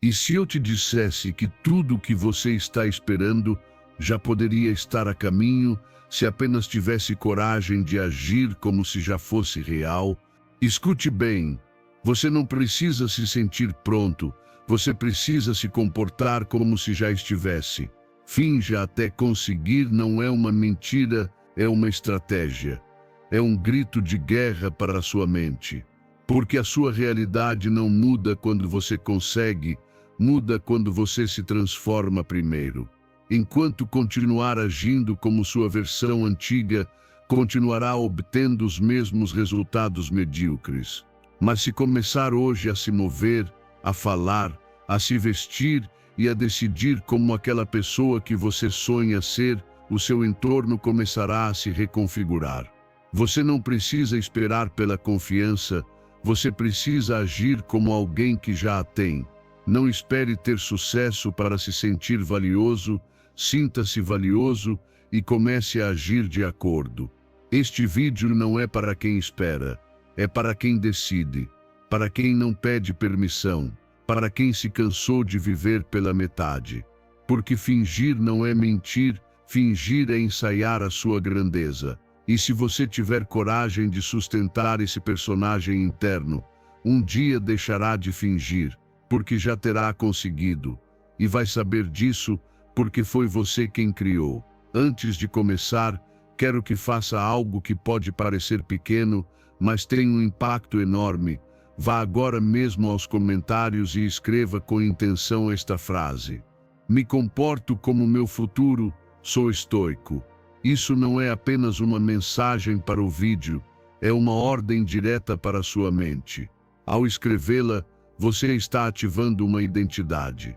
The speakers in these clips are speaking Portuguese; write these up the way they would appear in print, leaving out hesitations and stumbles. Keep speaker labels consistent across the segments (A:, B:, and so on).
A: E se eu te dissesse que tudo o que você está esperando já poderia estar a caminho se apenas tivesse coragem de agir como se já fosse real? Escute bem, você não precisa se sentir pronto, você precisa se comportar como se já estivesse. Finja até conseguir não é uma mentira, é uma estratégia. É um grito de guerra para a sua mente. Porque a sua realidade não muda quando você consegue, muda quando você se transforma primeiro. Enquanto continuar agindo como sua versão antiga, continuará obtendo os mesmos resultados medíocres. Mas se começar hoje a se mover, a falar, a se vestir e a decidir como aquela pessoa que você sonha ser, o seu entorno começará a se reconfigurar. Você não precisa esperar pela confiança, você precisa agir como alguém que já a tem. Não espere ter sucesso para se sentir valioso, sinta-se valioso e comece a agir de acordo. Este vídeo não é para quem espera, é para quem decide, para quem não pede permissão, para quem se cansou de viver pela metade. Porque fingir não é mentir, fingir é ensaiar a sua grandeza. E se você tiver coragem de sustentar esse personagem interno, um dia deixará de fingir, porque já terá conseguido. E vai saber disso porque foi você quem criou. Antes de começar, quero que faça algo que pode parecer pequeno, mas tem um impacto enorme. Vá agora mesmo aos comentários e escreva com intenção esta frase: me comporto como meu futuro, sou estoico. Isso não é apenas uma mensagem para o vídeo, é uma ordem direta para a sua mente. Ao escrevê-la, você está ativando uma identidade.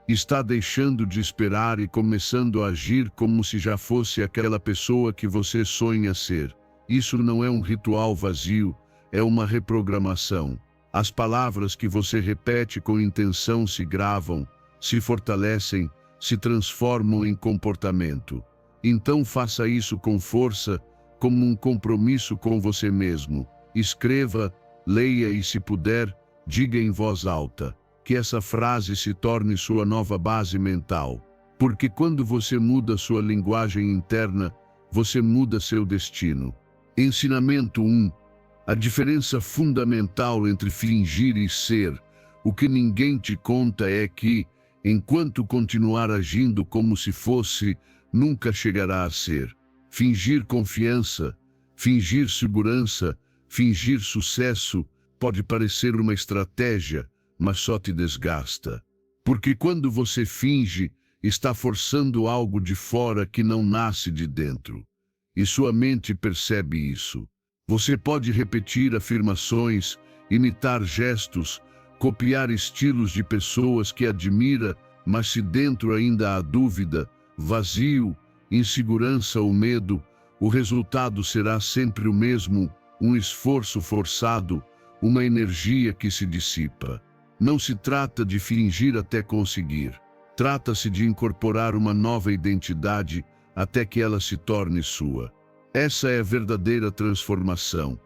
A: Está deixando de esperar e começando a agir como se já fosse aquela pessoa que você sonha ser. Isso não é um ritual vazio, é uma reprogramação. As palavras que você repete com intenção se gravam, se fortalecem, se transformam em comportamento. Então faça isso com força, como um compromisso com você mesmo. Escreva, leia e, se puder, diga em voz alta. Que essa frase se torne sua nova base mental. Porque quando você muda sua linguagem interna, você muda seu destino. Ensinamento 1. A diferença fundamental entre fingir e ser. O que ninguém te conta é que, enquanto continuar agindo como se fosse, nunca chegará a ser. Fingir confiança, fingir segurança, fingir sucesso pode parecer uma estratégia, mas só te desgasta. Porque quando você finge, está forçando algo de fora que não nasce de dentro. E sua mente percebe isso. Você pode repetir afirmações, imitar gestos, copiar estilos de pessoas que admira, mas se dentro ainda há dúvida, vazio, insegurança ou medo, o resultado será sempre o mesmo, um esforço forçado, uma energia que se dissipa. Não se trata de fingir até conseguir. Trata-se de incorporar uma nova identidade até que ela se torne sua. Essa é a verdadeira transformação.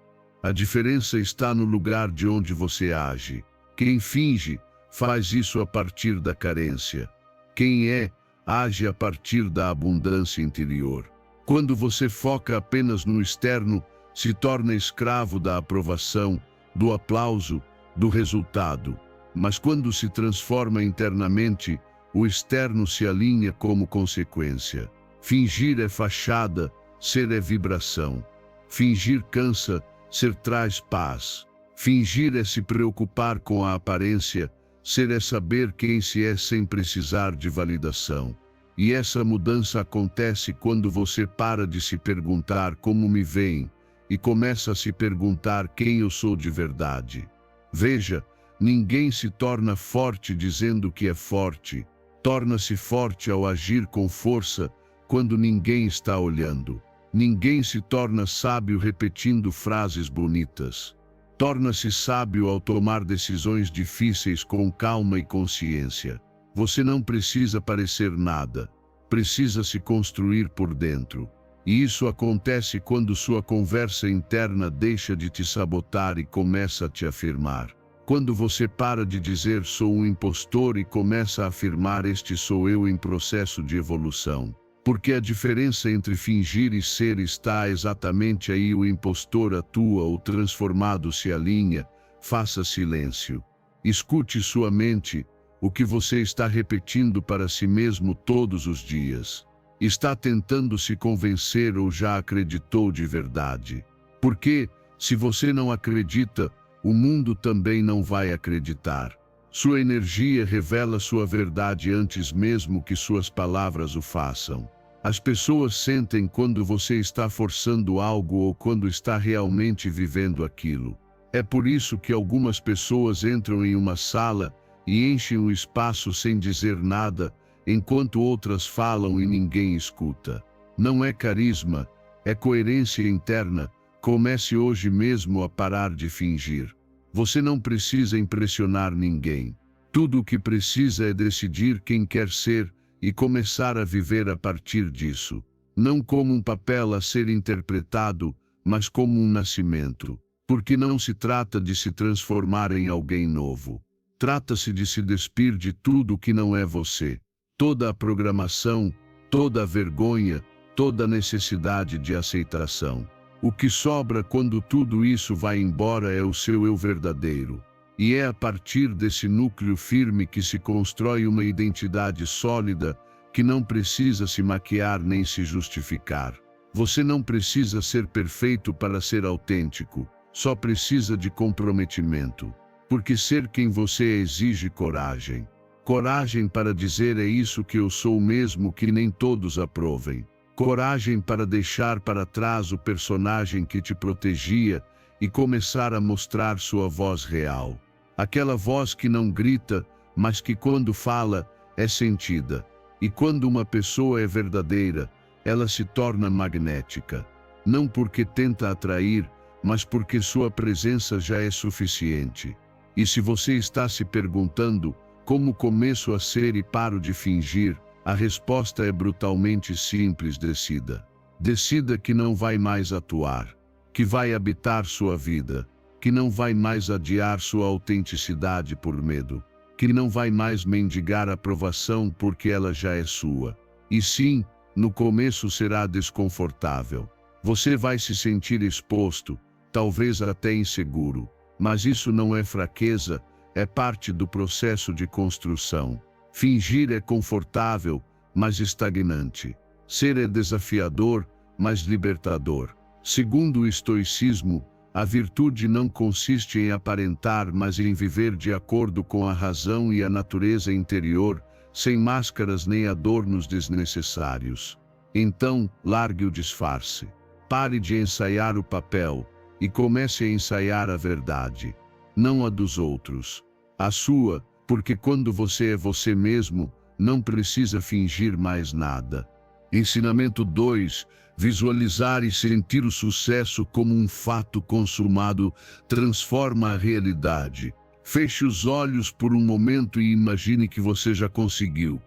A: A diferença está no lugar de onde você age. Quem finge, faz isso a partir da carência. Quem é, age a partir da abundância interior. Quando você foca apenas no externo, se torna escravo da aprovação, do aplauso, do resultado. Mas quando se transforma internamente, o externo se alinha como consequência. Fingir é fachada, ser é vibração. Fingir cansa, ser traz paz. Fingir é se preocupar com a aparência, ser é saber quem se é sem precisar de validação. E essa mudança acontece quando você para de se perguntar como me veem e começa a se perguntar quem eu sou de verdade. Veja, ninguém se torna forte dizendo que é forte. Torna-se forte ao agir com força quando ninguém está olhando. Ninguém se torna sábio repetindo frases bonitas. Torna-se sábio ao tomar decisões difíceis com calma e consciência. Você não precisa parecer nada. Precisa se construir por dentro. E isso acontece quando sua conversa interna deixa de te sabotar e começa a te afirmar. Quando você para de dizer sou um impostor e começa a afirmar este sou eu em processo de evolução. Porque a diferença entre fingir e ser está exatamente aí. O impostor atua, o transformado se alinha. Faça silêncio. Escute sua mente, o que você está repetindo para si mesmo todos os dias. Está tentando se convencer ou já acreditou de verdade? Porque, se você não acredita, o mundo também não vai acreditar. Sua energia revela sua verdade antes mesmo que suas palavras o façam. As pessoas sentem quando você está forçando algo ou quando está realmente vivendo aquilo. É por isso que algumas pessoas entram em uma sala e enchem o espaço sem dizer nada, enquanto outras falam e ninguém escuta. Não é carisma, é coerência interna. Comece hoje mesmo a parar de fingir. Você não precisa impressionar ninguém. Tudo o que precisa é decidir quem quer ser e começar a viver a partir disso. Não como um papel a ser interpretado, mas como um nascimento. Porque não se trata de se transformar em alguém novo. Trata-se de se despir de tudo que não é você. Toda a programação, toda a vergonha, toda a necessidade de aceitação. O que sobra quando tudo isso vai embora é o seu eu verdadeiro. E é a partir desse núcleo firme que se constrói uma identidade sólida que não precisa se maquiar nem se justificar. Você não precisa ser perfeito para ser autêntico, só precisa de comprometimento. Porque ser quem você é exige coragem. Coragem para dizer é isso que eu sou mesmo que nem todos aprovem. Coragem para deixar para trás o personagem que te protegia e começar a mostrar sua voz real. Aquela voz que não grita, mas que quando fala, é sentida. E quando uma pessoa é verdadeira, ela se torna magnética. Não porque tenta atrair, mas porque sua presença já é suficiente. E se você está se perguntando, como começo a ser e paro de fingir, a resposta é brutalmente simples: decida. Decida que não vai mais atuar, que vai habitar sua vida, que não vai mais adiar sua autenticidade por medo, que não vai mais mendigar aprovação porque ela já é sua. E sim, no começo será desconfortável. Você vai se sentir exposto, talvez até inseguro, mas isso não é fraqueza, é parte do processo de construção. Fingir é confortável, mas estagnante. Ser é desafiador, mas libertador. Segundo o estoicismo, a virtude não consiste em aparentar, mas em viver de acordo com a razão e a natureza interior, sem máscaras nem adornos desnecessários. Então, largue o disfarce. Pare de ensaiar o papel e comece a ensaiar a verdade. Não a dos outros. A sua, porque quando você é você mesmo, não precisa fingir mais nada. Ensinamento 2. Visualizar e sentir o sucesso como um fato consumado transforma a realidade. Feche os olhos por um momento e imagine que você já conseguiu.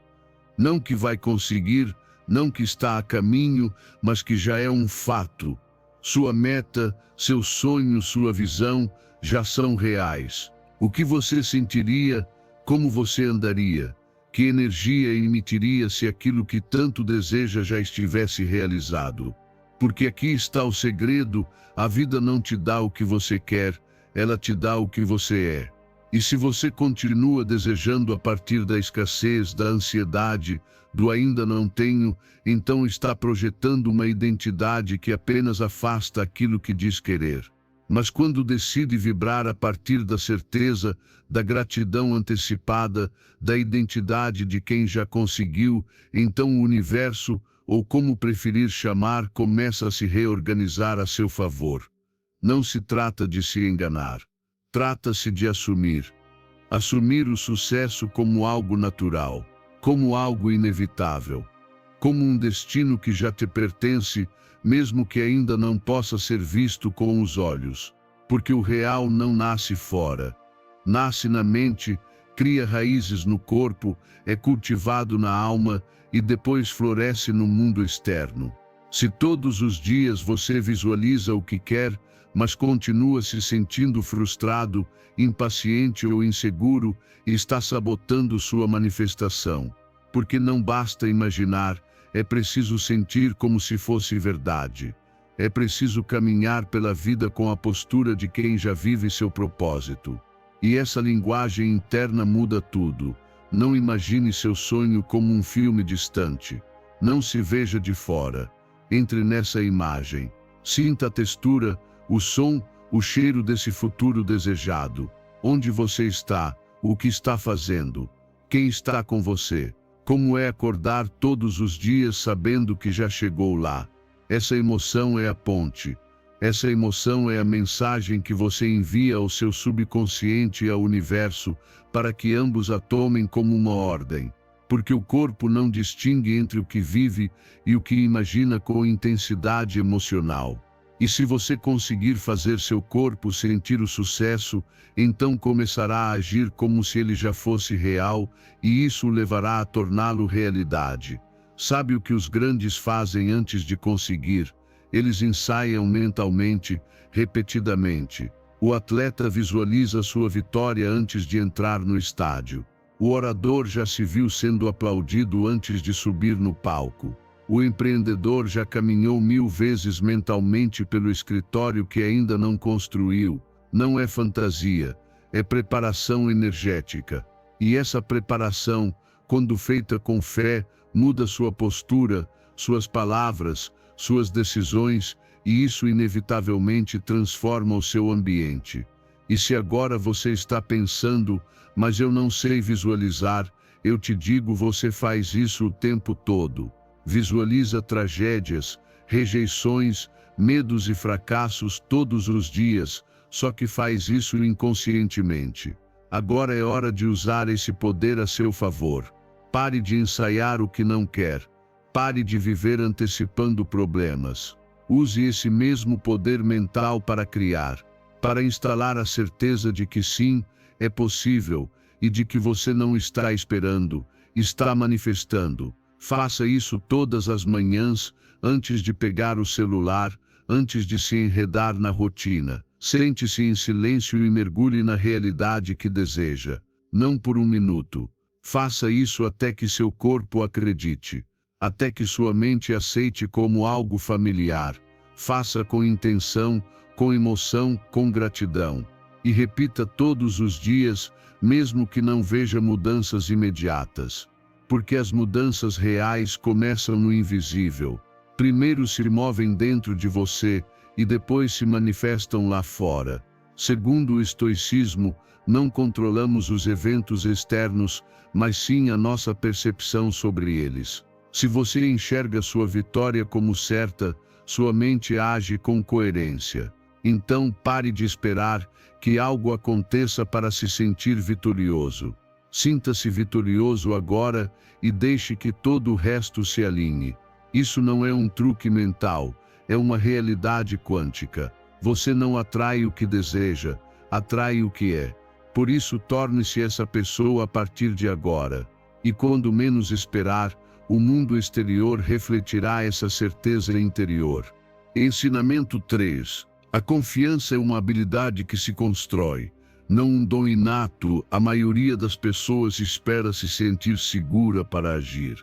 A: Não que vai conseguir, não que está a caminho, mas que já é um fato. Sua meta, seu sonho, sua visão já são reais. O que você sentiria? Como você andaria? Que energia emitiria se aquilo que tanto deseja já estivesse realizado? Porque aqui está o segredo: a vida não te dá o que você quer, ela te dá o que você é. E se você continua desejando a partir da escassez, da ansiedade, do ainda não tenho, então está projetando uma identidade que apenas afasta aquilo que diz querer. Mas quando decide vibrar a partir da certeza, da gratidão antecipada, da identidade de quem já conseguiu, então o universo, ou como preferir chamar, começa a se reorganizar a seu favor. Não se trata de se enganar. Trata-se de assumir. Assumir o sucesso como algo natural, como algo inevitável, como um destino que já te pertence, mesmo que ainda não possa ser visto com os olhos. Porque o real não nasce fora. Nasce na mente, cria raízes no corpo, é cultivado na alma e depois floresce no mundo externo. Se todos os dias você visualiza o que quer, mas continua se sentindo frustrado, impaciente ou inseguro e está sabotando sua manifestação. Porque não basta imaginar, é preciso sentir como se fosse verdade. É preciso caminhar pela vida com a postura de quem já vive seu propósito. E essa linguagem interna muda tudo. Não imagine seu sonho como um filme distante. Não se veja de fora. Entre nessa imagem. Sinta a textura, o som, o cheiro desse futuro desejado. Onde você está, o que está fazendo, quem está com você. Como é acordar todos os dias sabendo que já chegou lá. Essa emoção é a ponte. Essa emoção é a mensagem que você envia ao seu subconsciente e ao universo para que ambos a tomem como uma ordem. Porque o corpo não distingue entre o que vive e o que imagina com intensidade emocional. E se você conseguir fazer seu corpo sentir o sucesso, então começará a agir como se ele já fosse real, e isso o levará a torná-lo realidade. Sabe o que os grandes fazem antes de conseguir? Eles ensaiam mentalmente, repetidamente. O atleta visualiza sua vitória antes de entrar no estádio. O orador já se viu sendo aplaudido antes de subir no palco. O empreendedor já caminhou 1000 vezes mentalmente pelo escritório que ainda não construiu. Não é fantasia, é preparação energética. E essa preparação, quando feita com fé, muda sua postura, suas palavras, suas decisões, e isso inevitavelmente transforma o seu ambiente. E se agora você está pensando, mas eu não sei visualizar, eu te digo, você faz isso o tempo todo. Visualiza tragédias, rejeições, medos e fracassos todos os dias, só que faz isso inconscientemente. Agora é hora de usar esse poder a seu favor. Pare de ensaiar o que não quer. Pare de viver antecipando problemas. Use esse mesmo poder mental para criar, para instalar a certeza de que sim, é possível, e de que você não está esperando, está manifestando. Faça isso todas as manhãs, antes de pegar o celular, antes de se enredar na rotina. Sente-se em silêncio e mergulhe na realidade que deseja. Não por um minuto. Faça isso até que seu corpo acredite. Até que sua mente aceite como algo familiar. Faça com intenção, com emoção, com gratidão. E repita todos os dias, mesmo que não veja mudanças imediatas. Porque as mudanças reais começam no invisível. Primeiro se movem dentro de você e depois se manifestam lá fora. Segundo o estoicismo, não controlamos os eventos externos, mas sim a nossa percepção sobre eles. Se você enxerga sua vitória como certa, sua mente age com coerência. Então pare de esperar que algo aconteça para se sentir vitorioso. Sinta-se vitorioso agora e deixe que todo o resto se alinhe. Isso não é um truque mental, é uma realidade quântica. Você não atrai o que deseja, atrai o que é. Por isso torne-se essa pessoa a partir de agora. E quando menos esperar, o mundo exterior refletirá essa certeza interior. Ensinamento 3. A confiança é uma habilidade que se constrói. Não um dom inato, a maioria das pessoas espera se sentir segura para agir.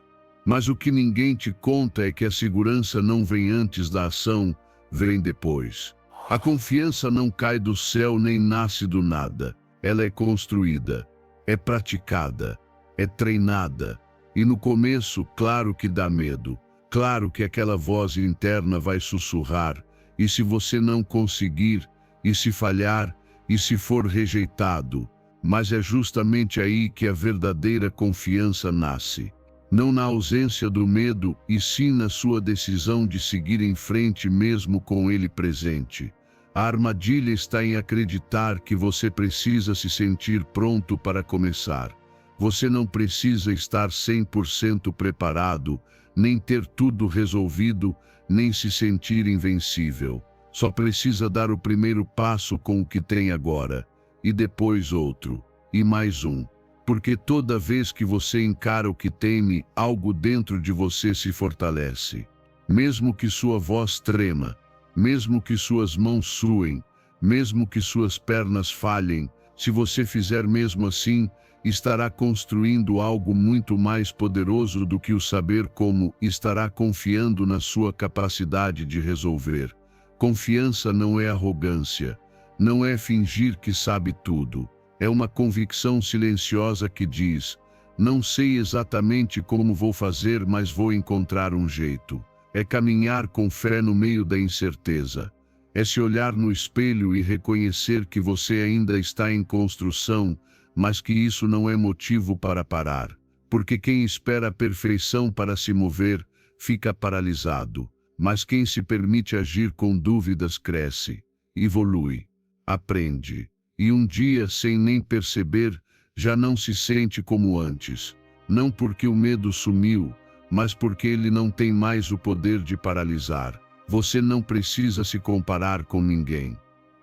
A: Mas o que ninguém te conta é que a segurança não vem antes da ação, vem depois. A confiança não cai do céu nem nasce do nada. Ela é construída, é praticada, é treinada. E no começo, claro que dá medo. Claro que aquela voz interna vai sussurrar. E se você não conseguir, e se falhar, e se for rejeitado? Mas é justamente aí que a verdadeira confiança nasce. Não na ausência do medo, e sim na sua decisão de seguir em frente mesmo com ele presente. A armadilha está em acreditar que você precisa se sentir pronto para começar. Você não precisa estar 100% preparado, nem ter tudo resolvido, nem se sentir invencível. Só precisa dar o primeiro passo com o que tem agora, e depois outro, e mais um. Porque toda vez que você encara o que teme, algo dentro de você se fortalece. Mesmo que sua voz trema, mesmo que suas mãos suem, mesmo que suas pernas falhem, se você fizer mesmo assim, estará construindo algo muito mais poderoso do que o saber como, estará confiando na sua capacidade de resolver. Confiança não é arrogância, não é fingir que sabe tudo. É uma convicção silenciosa que diz: não sei exatamente como vou fazer, mas vou encontrar um jeito. É caminhar com fé no meio da incerteza. É se olhar no espelho e reconhecer que você ainda está em construção, mas que isso não é motivo para parar. Porque quem espera a perfeição para se mover, fica paralisado. Mas quem se permite agir com dúvidas cresce, evolui, aprende. E um dia, sem nem perceber, já não se sente como antes. Não porque o medo sumiu, mas porque ele não tem mais o poder de paralisar. Você não precisa se comparar com ninguém.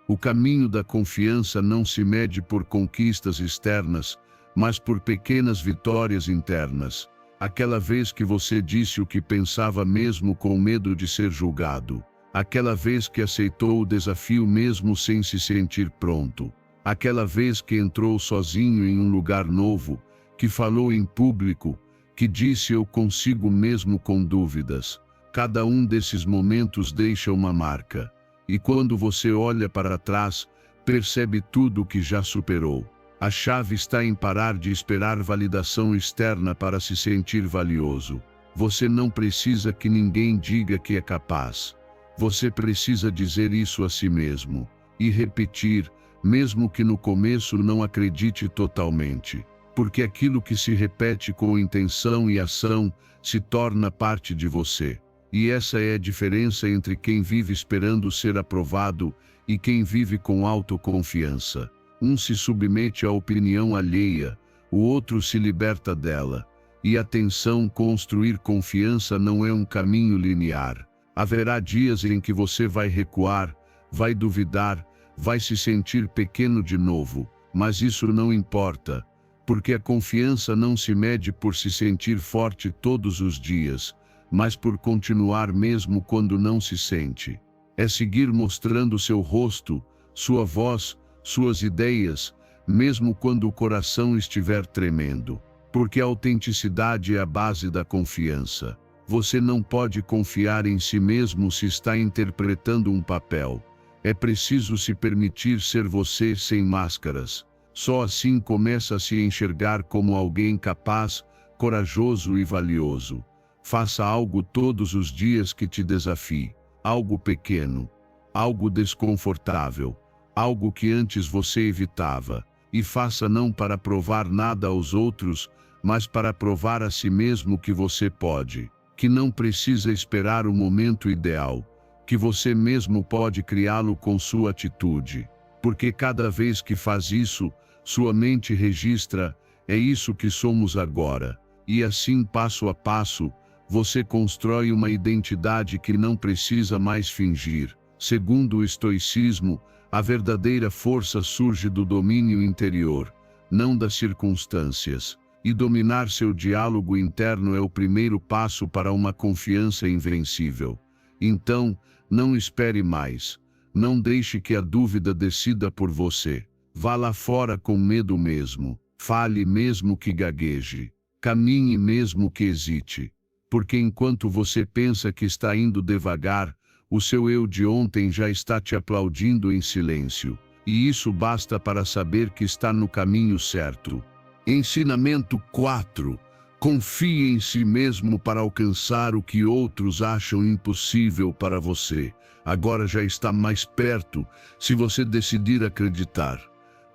A: O caminho da confiança não se mede por conquistas externas, mas por pequenas vitórias internas. Aquela vez que você disse o que pensava mesmo com medo de ser julgado. Aquela vez que aceitou o desafio mesmo sem se sentir pronto. Aquela vez que entrou sozinho em um lugar novo, que falou em público, que disse eu consigo mesmo com dúvidas. Cada um desses momentos deixa uma marca. E quando você olha para trás, percebe tudo o que já superou. A chave está em parar de esperar validação externa para se sentir valioso. Você não precisa que ninguém diga que é capaz. Você precisa dizer isso a si mesmo. E repetir, mesmo que no começo não acredite totalmente. Porque aquilo que se repete com intenção e ação se torna parte de você. E essa é a diferença entre quem vive esperando ser aprovado e quem vive com autoconfiança. Um se submete à opinião alheia, o outro se liberta dela. E atenção, construir confiança não é um caminho linear. Haverá dias em que você vai recuar, vai duvidar, vai se sentir pequeno de novo, mas isso não importa, porque a confiança não se mede por se sentir forte todos os dias, mas por continuar mesmo quando não se sente. É seguir mostrando seu rosto, sua voz, suas ideias, mesmo quando o coração estiver tremendo. Porque a autenticidade é a base da confiança. Você não pode confiar em si mesmo se está interpretando um papel. É preciso se permitir ser você sem máscaras. Só assim começa a se enxergar como alguém capaz, corajoso e valioso. Faça algo todos os dias que te desafie. Algo pequeno, algo desconfortável, algo que antes você evitava. E faça não para provar nada aos outros, mas para provar a si mesmo que você pode. Que não precisa esperar o momento ideal. Que você mesmo pode criá-lo com sua atitude. Porque cada vez que faz isso, sua mente registra, é isso que somos agora. E assim, passo a passo, você constrói uma identidade que não precisa mais fingir. Segundo o estoicismo, a verdadeira força surge do domínio interior, não das circunstâncias. E dominar seu diálogo interno é o primeiro passo para uma confiança invencível. Então, não espere mais. Não deixe que a dúvida decida por você. Vá lá fora com medo mesmo. Fale mesmo que gagueje. Caminhe mesmo que hesite. Porque enquanto você pensa que está indo devagar, o seu eu de ontem já está te aplaudindo em silêncio. E isso basta para saber que está no caminho certo. Ensinamento 4. Confie em si mesmo para alcançar o que outros acham impossível para você. Agora já está mais perto, se você decidir acreditar.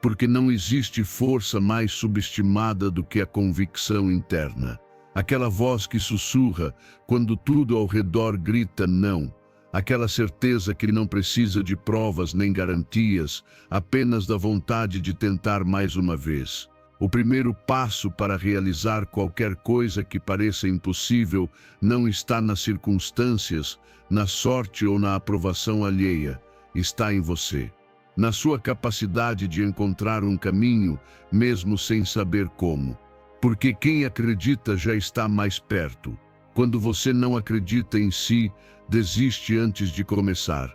A: Porque não existe força mais subestimada do que a convicção interna. Aquela voz que sussurra quando tudo ao redor grita não. Aquela certeza que não precisa de provas nem garantias, apenas da vontade de tentar mais uma vez. O primeiro passo para realizar qualquer coisa que pareça impossível não está nas circunstâncias, na sorte ou na aprovação alheia, está em você. Na sua capacidade de encontrar um caminho, mesmo sem saber como. Porque quem acredita já está mais perto. Quando você não acredita em si, desiste antes de começar.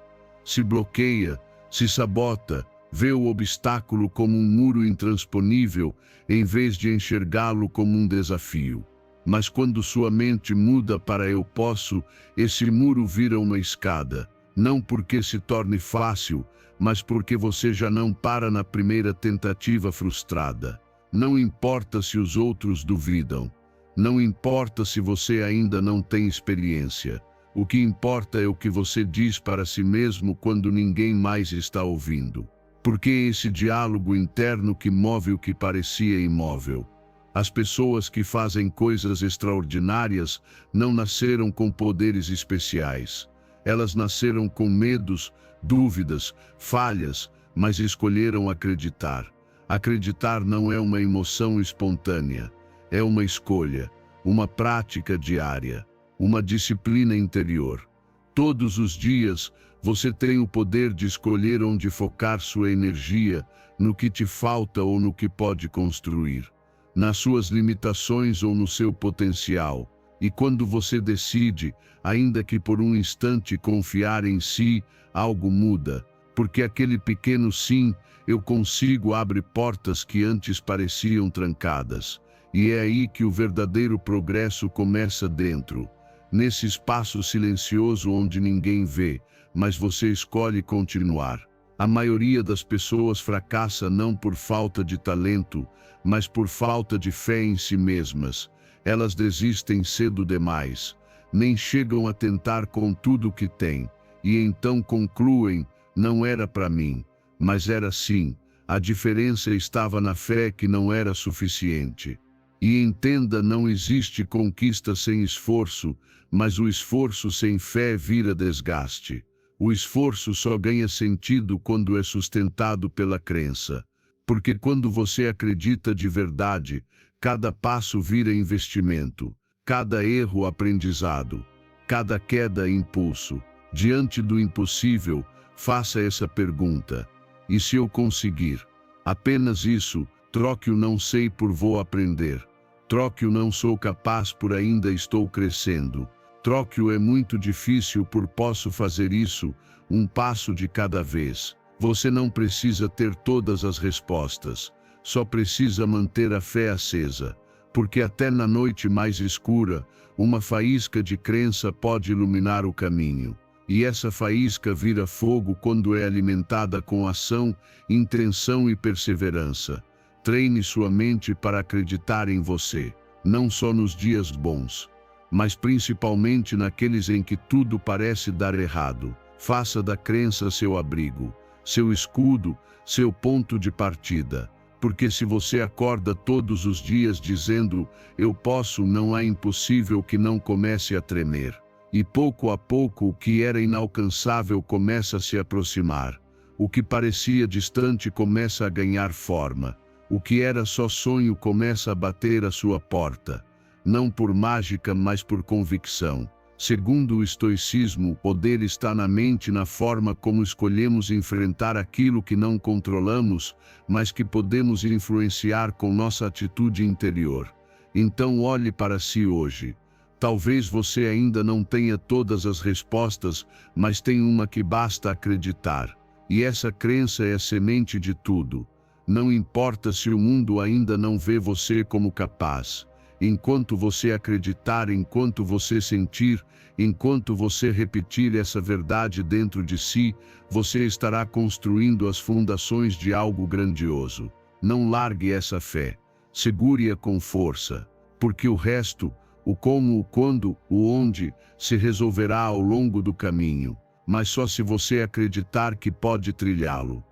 A: se bloqueia, se sabota, vê o obstáculo como um muro intransponível, em vez de enxergá-lo como um desafio. Mas quando sua mente muda para eu posso, esse muro vira uma escada, não porque se torne fácil, mas porque você já não para na primeira tentativa frustrada. Não importa se os outros duvidam. Não importa se você ainda não tem experiência. O que importa é o que você diz para si mesmo quando ninguém mais está ouvindo. Porque é esse diálogo interno que move o que parecia imóvel. As pessoas que fazem coisas extraordinárias não nasceram com poderes especiais. Elas nasceram com medos, dúvidas, falhas, mas escolheram acreditar. Acreditar não é uma emoção espontânea, é uma escolha, uma prática diária, uma disciplina interior. Todos os dias, você tem o poder de escolher onde focar sua energia, no que te falta ou no que pode construir, nas suas limitações ou no seu potencial. E quando você decide, ainda que por um instante confiar em si, algo muda, porque aquele pequeno sim, eu consigo abre portas que antes pareciam trancadas. E é aí que o verdadeiro progresso começa dentro, nesse espaço silencioso onde ninguém vê, mas você escolhe continuar. A maioria das pessoas fracassa não por falta de talento, mas por falta de fé em si mesmas. Elas desistem cedo demais, nem chegam a tentar com tudo o que têm, e então concluem, não era para mim, mas era sim. A diferença estava na fé que não era suficiente. E entenda, não existe conquista sem esforço, mas o esforço sem fé vira desgaste. O esforço só ganha sentido quando é sustentado pela crença. Porque quando você acredita de verdade, cada passo vira investimento, cada erro aprendizado, cada queda impulso. Diante do impossível, faça essa pergunta: e se eu conseguir? Apenas isso, troque o não sei por vou aprender. Troque o não sou capaz por ainda estou crescendo. Troque o é muito difícil por posso fazer isso, um passo de cada vez. Você não precisa ter todas as respostas, só precisa manter a fé acesa, porque até na noite mais escura, uma faísca de crença pode iluminar o caminho. E essa faísca vira fogo quando é alimentada com ação, intenção e perseverança. Treine sua mente para acreditar em você, não só nos dias bons, mas principalmente naqueles em que tudo parece dar errado. Faça da crença seu abrigo, seu escudo, seu ponto de partida. Porque se você acorda todos os dias dizendo, eu posso, não há impossível que não comece a tremer. E pouco a pouco o que era inalcançável começa a se aproximar. O que parecia distante começa a ganhar forma. O que era só sonho começa a bater à sua porta. Não por mágica, mas por convicção. Segundo o estoicismo, o poder está na mente, na forma como escolhemos enfrentar aquilo que não controlamos, mas que podemos influenciar com nossa atitude interior. Então olhe para si hoje. Talvez você ainda não tenha todas as respostas, mas tem uma que basta acreditar. E essa crença é a semente de tudo. Não importa se o mundo ainda não vê você como capaz. Enquanto você acreditar, enquanto você sentir, enquanto você repetir essa verdade dentro de si, você estará construindo as fundações de algo grandioso. Não largue essa fé. Segure-a com força, porque o resto, o como, o quando, o onde, se resolverá ao longo do caminho, mas só se você acreditar que pode trilhá-lo.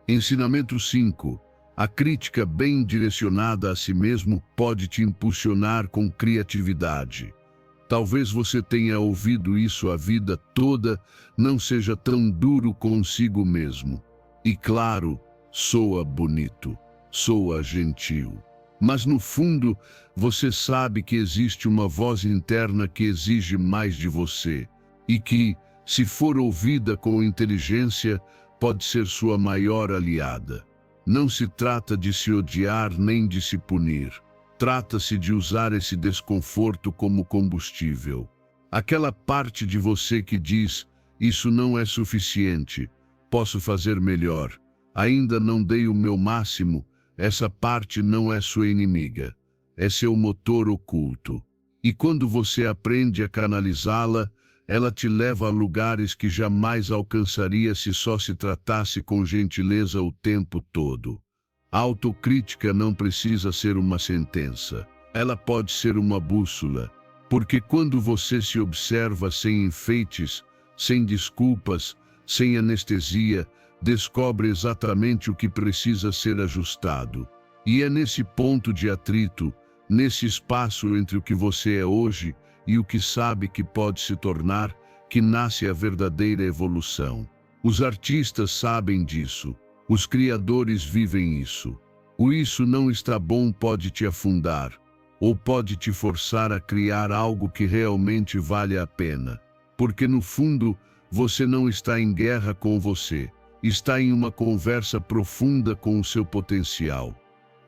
A: Ensinamento 5. A crítica bem direcionada a si mesmo pode te impulsionar com criatividade. Talvez você tenha ouvido isso a vida toda, não seja tão duro consigo mesmo. E claro, soa bonito, soa gentil. Mas no fundo, você sabe que existe uma voz interna que exige mais de você, e que, se for ouvida com inteligência, pode ser sua maior aliada. Não se trata de se odiar nem de se punir. Trata-se de usar esse desconforto como combustível. Aquela parte de você que diz, Isso não é suficiente. Posso fazer melhor. Ainda não dei o meu máximo. Essa parte não é sua inimiga. É seu motor oculto. E quando você aprende a canalizá-la, ela te leva a lugares que jamais alcançaria se só se tratasse com gentileza o tempo todo. A autocrítica não precisa ser uma sentença. Ela pode ser uma bússola. Porque quando você se observa sem enfeites, sem desculpas, sem anestesia, descobre exatamente o que precisa ser ajustado. E é nesse ponto de atrito, nesse espaço entre o que você é hoje e o que sabe que pode se tornar, que nasce a verdadeira evolução. Os artistas sabem disso. Os criadores vivem isso. O isso não está bom pode te afundar, ou pode te forçar a criar algo que realmente vale a pena. Porque no fundo, você não está em guerra com você, está em uma conversa profunda com o seu potencial.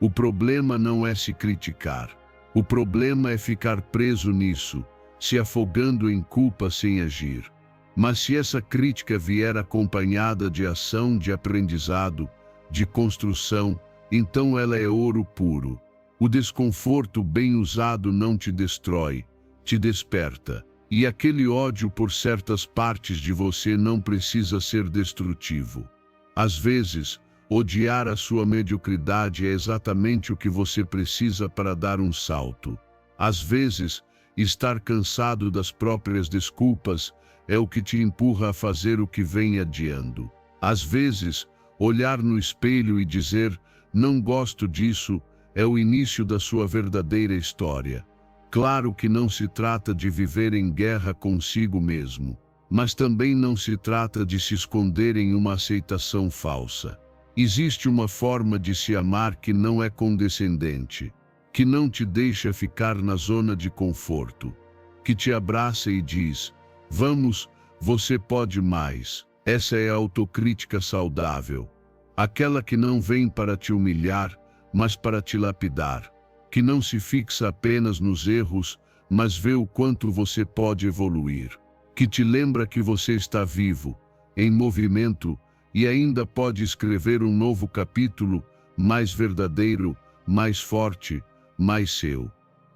A: O problema não é se criticar. O problema é ficar preso nisso, se afogando em culpa sem agir. Mas se essa crítica vier acompanhada de ação, de aprendizado, de construção, então ela é ouro puro. O desconforto bem usado não te destrói, te desperta. E aquele ódio por certas partes de você não precisa ser destrutivo. Às vezes, odiar a sua mediocridade é exatamente o que você precisa para dar um salto. Às vezes, estar cansado das próprias desculpas é o que te empurra a fazer o que vem adiando. Às vezes, olhar no espelho e dizer, não gosto disso, é o início da sua verdadeira história. Claro que não se trata de viver em guerra consigo mesmo, mas também não se trata de se esconder em uma aceitação falsa. Existe uma forma de se amar que não é condescendente, que não te deixa ficar na zona de conforto, que te abraça e diz, vamos, você pode mais. Essa é a autocrítica saudável. Aquela que não vem para te humilhar, mas para te lapidar. Que não se fixa apenas nos erros, mas vê o quanto você pode evoluir. Que te lembra que você está vivo, em movimento, e ainda pode escrever um novo capítulo, mais verdadeiro, mais forte, mais seu.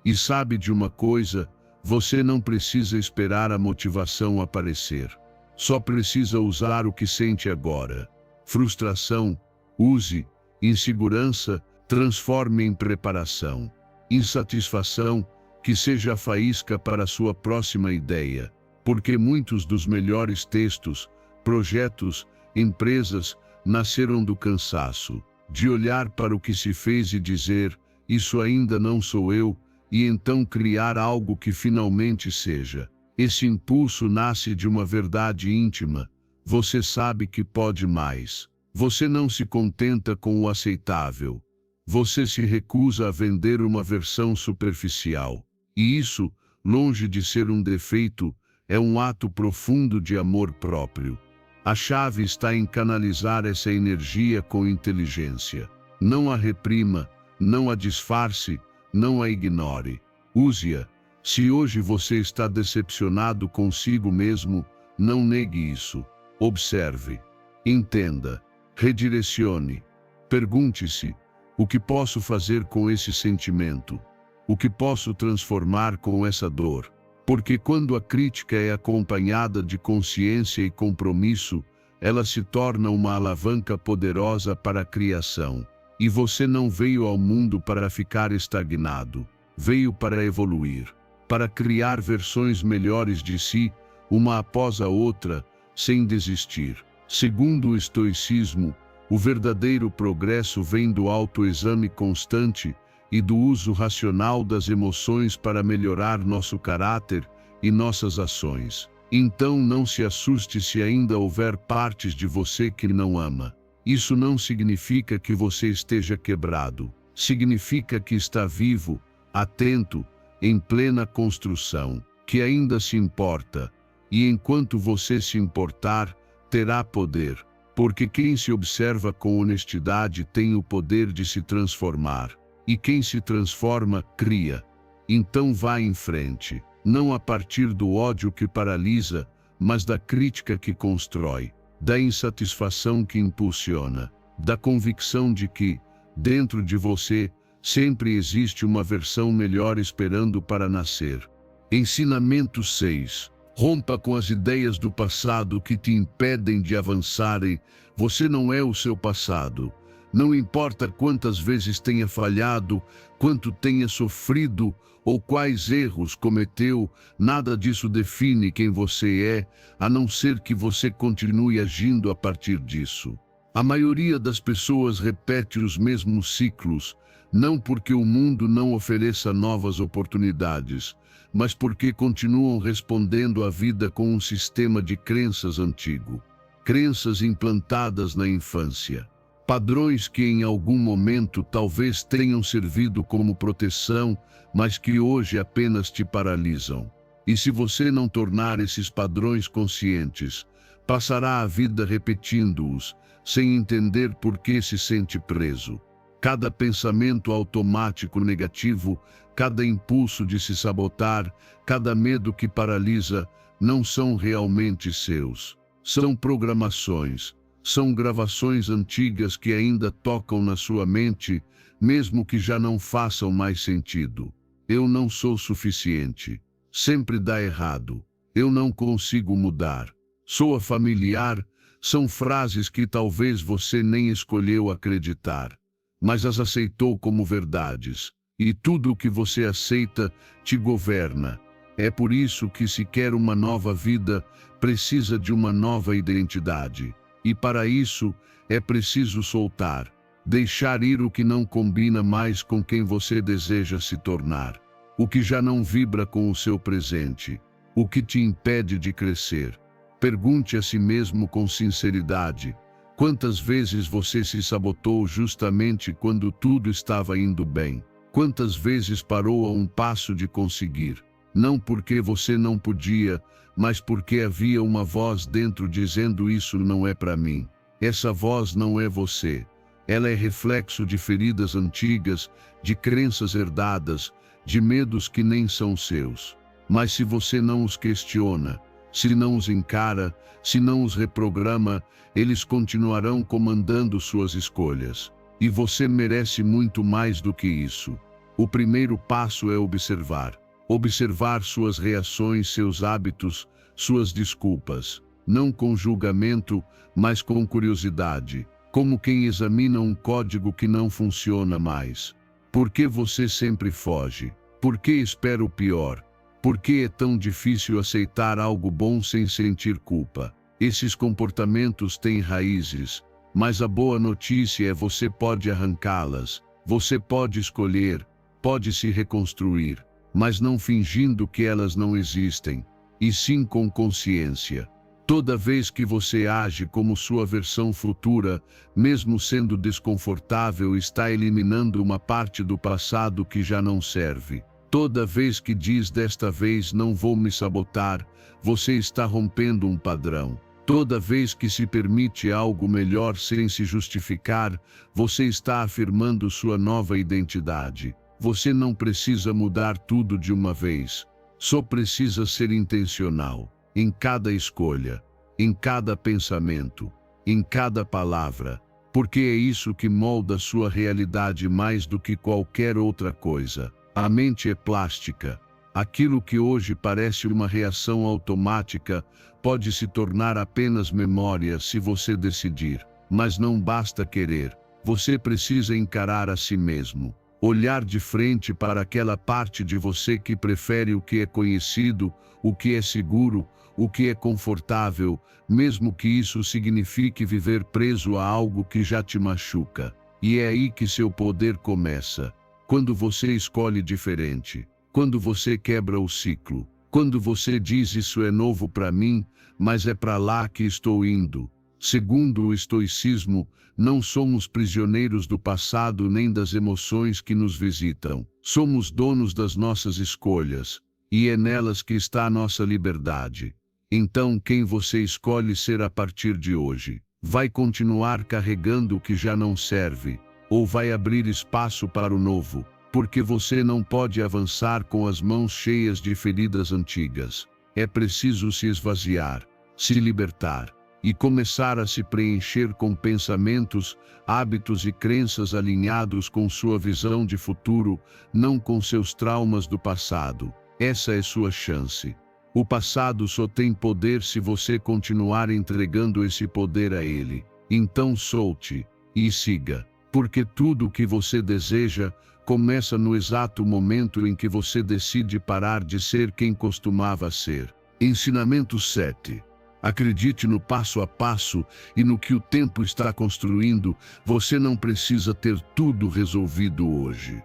A: E sabe de uma coisa, você não precisa esperar a motivação aparecer. Só precisa usar o que sente agora. Frustração, use. Insegurança, transforme em preparação. Insatisfação, que seja a faísca para a sua próxima ideia. Porque muitos dos melhores textos, projetos, empresas, nasceram do cansaço, de olhar para o que se fez e dizer, isso ainda não sou eu, e então criar algo que finalmente seja. Esse impulso nasce de uma verdade íntima. Você sabe que pode mais. Você não se contenta com o aceitável. Você se recusa a vender uma versão superficial. E isso, longe de ser um defeito, é um ato profundo de amor próprio. A chave está em canalizar essa energia com inteligência. Não a reprima, não a disfarce, não a ignore. Use-a. Se hoje você está decepcionado consigo mesmo, não negue isso. Observe. Entenda. Redirecione. Pergunte-se, o que posso fazer com esse sentimento? O que posso transformar com essa dor? Porque quando a crítica é acompanhada de consciência e compromisso, ela se torna uma alavanca poderosa para a criação. E você não veio ao mundo para ficar estagnado. Veio para evoluir, para criar versões melhores de si, uma após a outra, sem desistir. Segundo o estoicismo, o verdadeiro progresso vem do autoexame constante e do uso racional das emoções para melhorar nosso caráter e nossas ações. Então não se assuste se ainda houver partes de você que não ama. Isso não significa que você esteja quebrado. Significa que está vivo, atento, em plena construção, que ainda se importa. E enquanto você se importar, terá poder. Porque quem se observa com honestidade tem o poder de se transformar. E quem se transforma, cria. Então vá em frente. Não a partir do ódio que paralisa, mas da crítica que constrói, da insatisfação que impulsiona, da convicção de que, dentro de você, sempre existe uma versão melhor esperando para nascer. Ensinamento 6. Rompa com as ideias do passado que te impedem de avançarem. Você não é o seu passado. Não importa quantas vezes tenha falhado, quanto tenha sofrido ou quais erros cometeu, nada disso define quem você é, a não ser que você continue agindo a partir disso. A maioria das pessoas repete os mesmos ciclos, não porque o mundo não ofereça novas oportunidades, mas porque continuam respondendo à vida com um sistema de crenças antigo. Crenças implantadas na infância. Padrões que em algum momento talvez tenham servido como proteção, mas que hoje apenas te paralisam. E se você não tornar esses padrões conscientes, passará a vida repetindo-os, sem entender por que se sente preso. Cada pensamento automático negativo, cada impulso de se sabotar, cada medo que paralisa, não são realmente seus. São programações, são gravações antigas que ainda tocam na sua mente, mesmo que já não façam mais sentido. Eu não sou suficiente. Sempre dá errado. Eu não consigo mudar. Soa familiar, são frases que talvez você nem escolheu acreditar, mas as aceitou como verdades. E tudo o que você aceita te governa. É por isso que se quer uma nova vida, precisa de uma nova identidade. E para isso, é preciso soltar, deixar ir o que não combina mais com quem você deseja se tornar, o que já não vibra com o seu presente, o que te impede de crescer. Pergunte a si mesmo com sinceridade, quantas vezes você se sabotou justamente quando tudo estava indo bem? Quantas vezes parou a um passo de conseguir? Não porque você não podia, mas porque havia uma voz dentro dizendo isso não é para mim. Essa voz não é você. Ela é reflexo de feridas antigas, de crenças herdadas, de medos que nem são seus. Mas se você não os questiona, se não os encara, se não os reprograma, eles continuarão comandando suas escolhas. E você merece muito mais do que isso. O primeiro passo é observar. Observar suas reações, seus hábitos, suas desculpas. Não com julgamento, mas com curiosidade. Como quem examina um código que não funciona mais. Por que você sempre foge? Por que espera o pior? Por que é tão difícil aceitar algo bom sem sentir culpa? Esses comportamentos têm raízes, mas a boa notícia é você pode arrancá-las, você pode escolher, pode se reconstruir, mas não fingindo que elas não existem, e sim com consciência. Toda vez que você age como sua versão futura, mesmo sendo desconfortável, está eliminando uma parte do passado que já não serve. Toda vez que diz desta vez não vou me sabotar, você está rompendo um padrão. Toda vez que se permite algo melhor sem se justificar, você está afirmando sua nova identidade. Você não precisa mudar tudo de uma vez. Só precisa ser intencional, em cada escolha, em cada pensamento, em cada palavra, porque é isso que molda sua realidade mais do que qualquer outra coisa. A mente é plástica. Aquilo que hoje parece uma reação automática pode se tornar apenas memória se você decidir. Mas não basta querer. Você precisa encarar a si mesmo. Olhar de frente para aquela parte de você que prefere o que é conhecido, o que é seguro, o que é confortável, mesmo que isso signifique viver preso a algo que já te machuca. E é aí que seu poder começa. Quando você escolhe diferente, quando você quebra o ciclo, quando você diz isso é novo para mim, mas é para lá que estou indo. Segundo o estoicismo, não somos prisioneiros do passado nem das emoções que nos visitam. Somos donos das nossas escolhas, e é nelas que está a nossa liberdade. Então, quem você escolhe ser a partir de hoje? Vai continuar carregando o que já não serve? Ou vai abrir espaço para o novo, porque você não pode avançar com as mãos cheias de feridas antigas. É preciso se esvaziar, se libertar e começar a se preencher com pensamentos, hábitos e crenças alinhados com sua visão de futuro, não com seus traumas do passado. Essa é sua chance. O passado só tem poder se você continuar entregando esse poder a ele. Então solte e siga, porque tudo o que você deseja começa no exato momento em que você decide parar de ser quem costumava ser. Ensinamento 7. Acredite no passo a passo e no que o tempo está construindo. Você não precisa ter tudo resolvido hoje.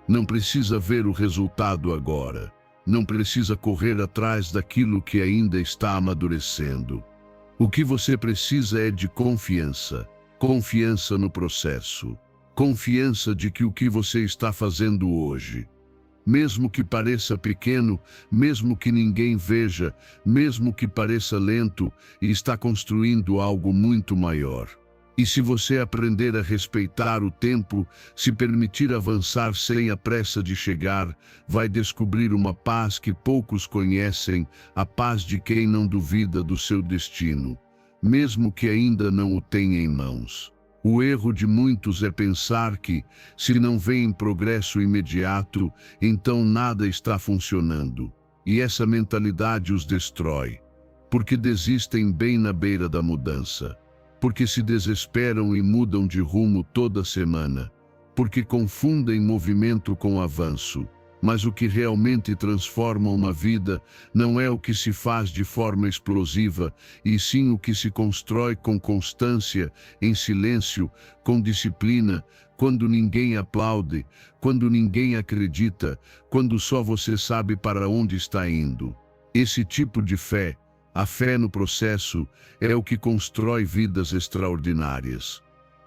A: Não precisa ver o resultado agora. Não precisa correr atrás daquilo que ainda está amadurecendo. O que você precisa é de confiança. Confiança no processo. Confiança de que o que você está fazendo hoje, mesmo que pareça pequeno, mesmo que ninguém veja, mesmo que pareça lento, está construindo algo muito maior. E se você aprender a respeitar o tempo, se permitir avançar sem a pressa de chegar, vai descobrir uma paz que poucos conhecem, a paz de quem não duvida do seu destino, mesmo que ainda não o tenha em mãos. O erro de muitos é pensar que, se não vem progresso imediato, então nada está funcionando. E essa mentalidade os destrói, porque desistem bem na beira da mudança, porque se desesperam e mudam de rumo toda semana, porque confundem movimento com avanço. Mas o que realmente transforma uma vida não é o que se faz de forma explosiva, e sim o que se constrói com constância, em silêncio, com disciplina, quando ninguém aplaude, quando ninguém acredita, quando só você sabe para onde está indo. Esse tipo de fé, a fé no processo, é o que constrói vidas extraordinárias.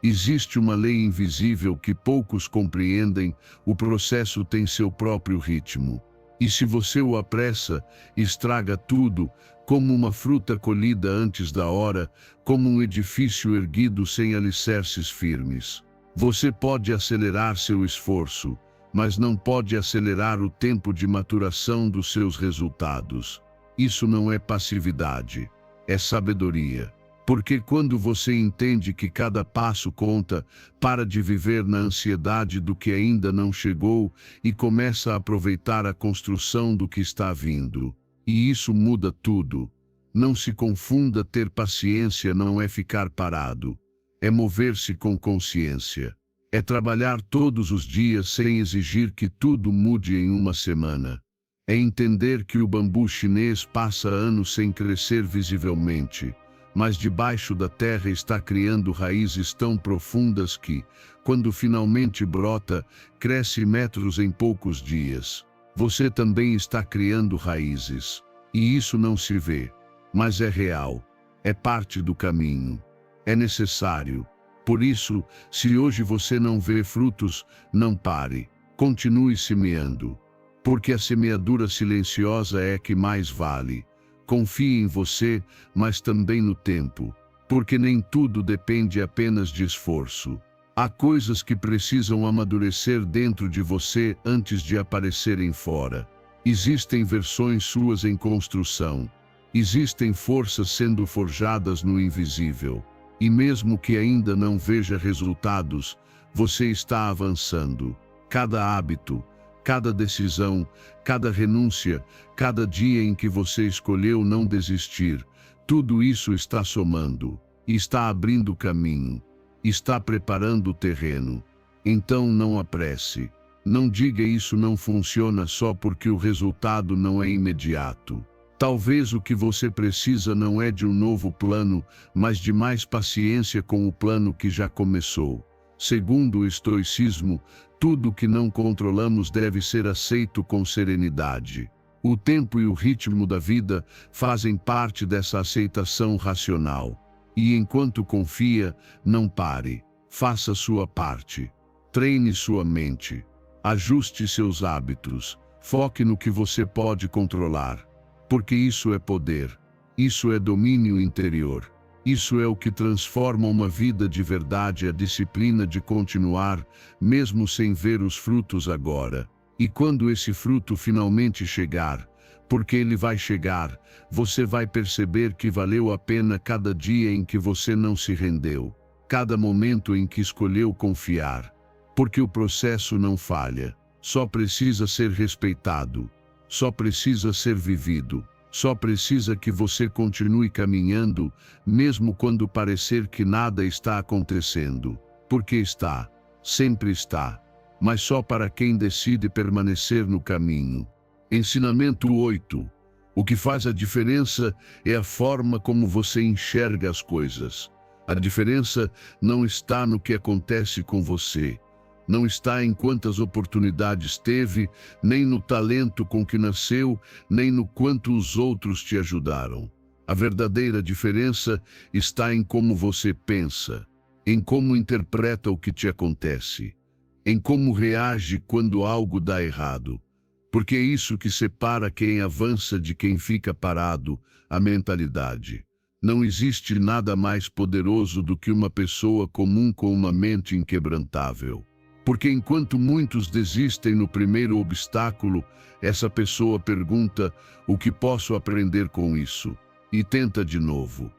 A: Existe uma lei invisível que poucos compreendem. O processo tem seu próprio ritmo. E se você o apressa, estraga tudo, como uma fruta colhida antes da hora, como um edifício erguido sem alicerces firmes. Você pode acelerar seu esforço, mas não pode acelerar o tempo de maturação dos seus resultados. Isso não é passividade, é sabedoria. Porque quando você entende que cada passo conta, para de viver na ansiedade do que ainda não chegou e começa a aproveitar a construção do que está vindo. E isso muda tudo. Não se confunda, ter paciência não é ficar parado. É mover-se com consciência. É trabalhar todos os dias sem exigir que tudo mude em uma semana. É entender que o bambu chinês passa anos sem crescer visivelmente, mas debaixo da terra está criando raízes tão profundas que, quando finalmente brota, cresce metros em poucos dias. Você também está criando raízes. E isso não se vê, mas é real. É parte do caminho. É necessário. Por isso, se hoje você não vê frutos, não pare. Continue semeando. Porque a semeadura silenciosa é que mais vale. Confie em você, mas também no tempo, porque nem tudo depende apenas de esforço. Há coisas que precisam amadurecer dentro de você antes de aparecerem fora. Existem versões suas em construção. Existem forças sendo forjadas no invisível. E mesmo que ainda não veja resultados, você está avançando. Cada hábito, cada decisão, cada renúncia, cada dia em que você escolheu não desistir, tudo isso está somando, está abrindo caminho, está preparando o terreno. Então não apresse. Não diga isso não funciona só porque o resultado não é imediato. Talvez o que você precisa não é de um novo plano, mas de mais paciência com o plano que já começou. Segundo o estoicismo, tudo que não controlamos deve ser aceito com serenidade. O tempo e o ritmo da vida fazem parte dessa aceitação racional. E enquanto confia, não pare. Faça sua parte. Treine sua mente. Ajuste seus hábitos. Foque no que você pode controlar. Porque isso é poder. Isso é domínio interior. Isso é o que transforma uma vida de verdade, a disciplina de continuar, mesmo sem ver os frutos agora. E quando esse fruto finalmente chegar, porque ele vai chegar. Você vai perceber que valeu a pena cada dia em que você não se rendeu, cada momento em que escolheu confiar. Porque o processo não falha, só precisa ser respeitado, só precisa ser vivido, só precisa que você continue caminhando, mesmo quando parecer que nada está acontecendo. Porque está, sempre está, mas só para quem decide permanecer no caminho. Ensinamento 8. O que faz a diferença é a forma como você enxerga as coisas. A diferença não está no que acontece com você, não está em quantas oportunidades teve, nem no talento com que nasceu, nem no quanto os outros te ajudaram. A verdadeira diferença está em como você pensa, em como interpreta o que te acontece, em como reage quando algo dá errado. Porque é isso que separa quem avança de quem fica parado, a mentalidade. Não existe nada mais poderoso do que uma pessoa comum com uma mente inquebrantável. Porque enquanto muitos desistem no primeiro obstáculo, essa pessoa pergunta: o que posso aprender com isso? E tenta de novo.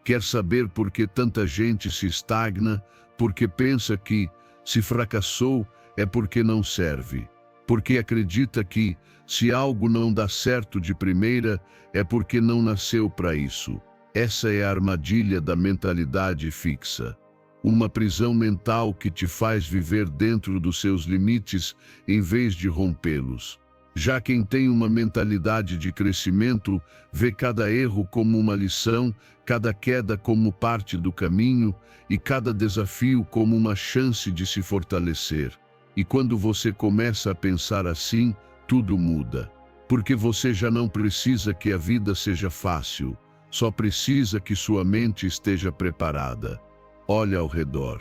A: Quer saber por que tanta gente se estagna? Porque pensa que, se fracassou, é porque não serve. Porque acredita que, se algo não dá certo de primeira, é porque não nasceu para isso. Essa é a armadilha da mentalidade fixa. Uma prisão mental que te faz viver dentro dos seus limites, em vez de rompê-los. Já quem tem uma mentalidade de crescimento, vê cada erro como uma lição, cada queda como parte do caminho, e cada desafio como uma chance de se fortalecer. E quando você começa a pensar assim, tudo muda. Porque você já não precisa que a vida seja fácil, só precisa que sua mente esteja preparada. Olha ao redor.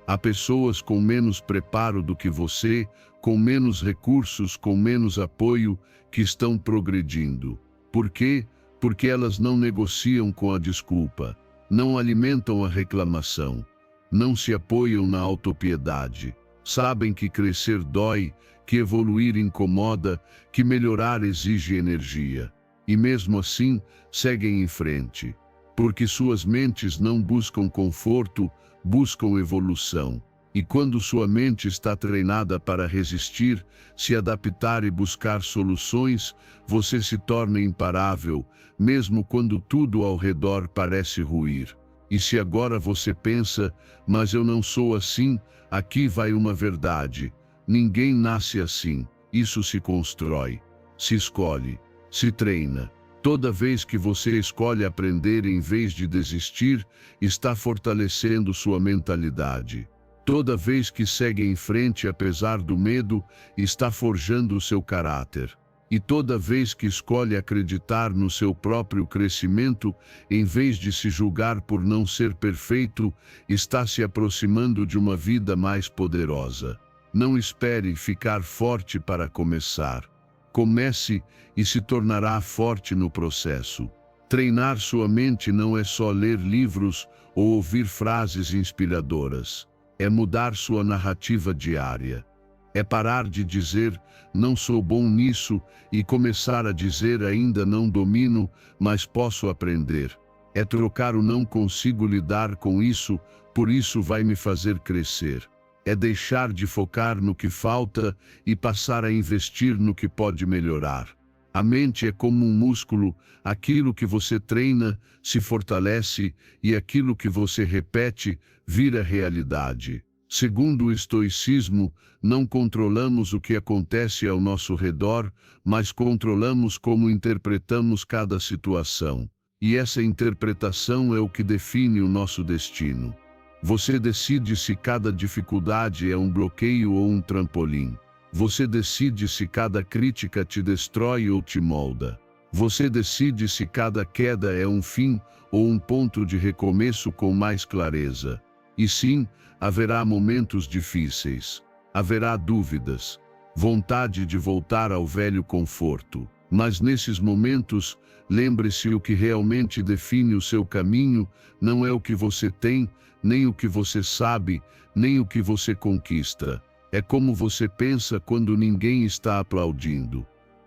A: Há pessoas com menos preparo do que você, com menos recursos, com menos apoio, que estão progredindo. Por quê? Porque elas não negociam com a desculpa, não alimentam a reclamação, não se apoiam na autopiedade. Sabem que crescer dói, que evoluir incomoda, que melhorar exige energia. E mesmo assim, seguem em frente. Porque suas mentes não buscam conforto, buscam evolução. E quando sua mente está treinada para resistir, se adaptar e buscar soluções, você se torna imparável, mesmo quando tudo ao redor parece ruir. E se agora você pensa, mas eu não sou assim, aqui vai uma verdade. Ninguém nasce assim, isso se constrói, se escolhe, se treina. Toda vez que você escolhe aprender em vez de desistir, está fortalecendo sua mentalidade. Toda vez que segue em frente apesar do medo, está forjando o seu caráter. E toda vez que escolhe acreditar no seu próprio crescimento, em vez de se julgar por não ser perfeito, está se aproximando de uma vida mais poderosa. Não espere ficar forte para começar. Comece e se tornará forte no processo. Treinar sua mente não é só ler livros ou ouvir frases inspiradoras. É mudar sua narrativa diária. É parar de dizer, não sou bom nisso, e começar a dizer, ainda não domino, mas posso aprender. É trocar o não consigo lidar com isso, por isso vai me fazer crescer. É deixar de focar no que falta e passar a investir no que pode melhorar. A mente é como um músculo, aquilo que você treina se fortalece e aquilo que você repete vira realidade. Segundo o estoicismo, não controlamos o que acontece ao nosso redor, mas controlamos como interpretamos cada situação. E essa interpretação é o que define o nosso destino. Você decide se cada dificuldade é um bloqueio ou um trampolim. Você decide se cada crítica te destrói ou te molda. Você decide se cada queda é um fim ou um ponto de recomeço com mais clareza. E sim, haverá momentos difíceis. Haverá dúvidas, vontade de voltar ao velho conforto. Mas nesses momentos, lembre-se: o que realmente define o seu caminho não é o que você tem, nem o que você sabe, nem o que você conquista. É como você pensa quando ninguém está aplaudindo.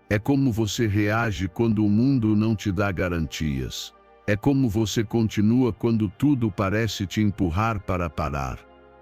A: É como você reage quando o mundo não te dá garantias. É como você continua quando tudo parece te empurrar para parar.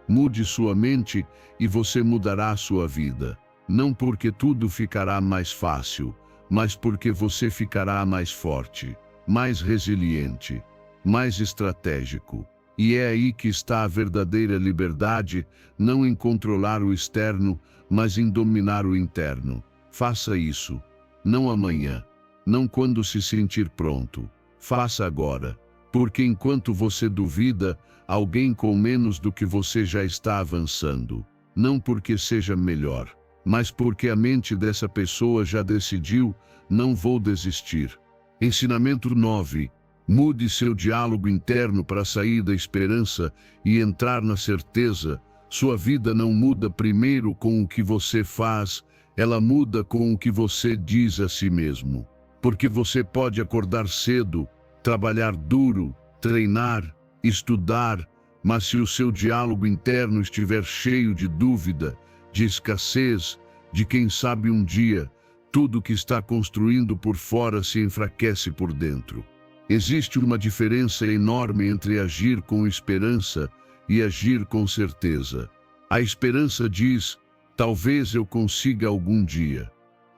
A: Mude sua mente e você mudará a sua vida. Não porque tudo ficará mais fácil, mas porque você ficará mais forte, mais resiliente, mais estratégico. E é aí que está a verdadeira liberdade, não em controlar o externo, mas em dominar o interno. Faça isso. Não amanhã, não quando se sentir pronto. Faça agora, porque enquanto você duvida, alguém com menos do que você já está avançando. Não porque seja melhor, mas porque a mente dessa pessoa já decidiu, não vou desistir. Ensinamento 9. Mude seu diálogo interno para sair da esperança e entrar na certeza. Sua vida não muda primeiro com o que você faz, ela muda com o que você diz a si mesmo. Porque você pode acordar cedo, trabalhar duro, treinar, estudar, mas se o seu diálogo interno estiver cheio de dúvida, de escassez, de quem sabe um dia, tudo que está construindo por fora se enfraquece por dentro. Existe uma diferença enorme entre agir com esperança e agir com certeza. A esperança diz, talvez eu consiga algum dia.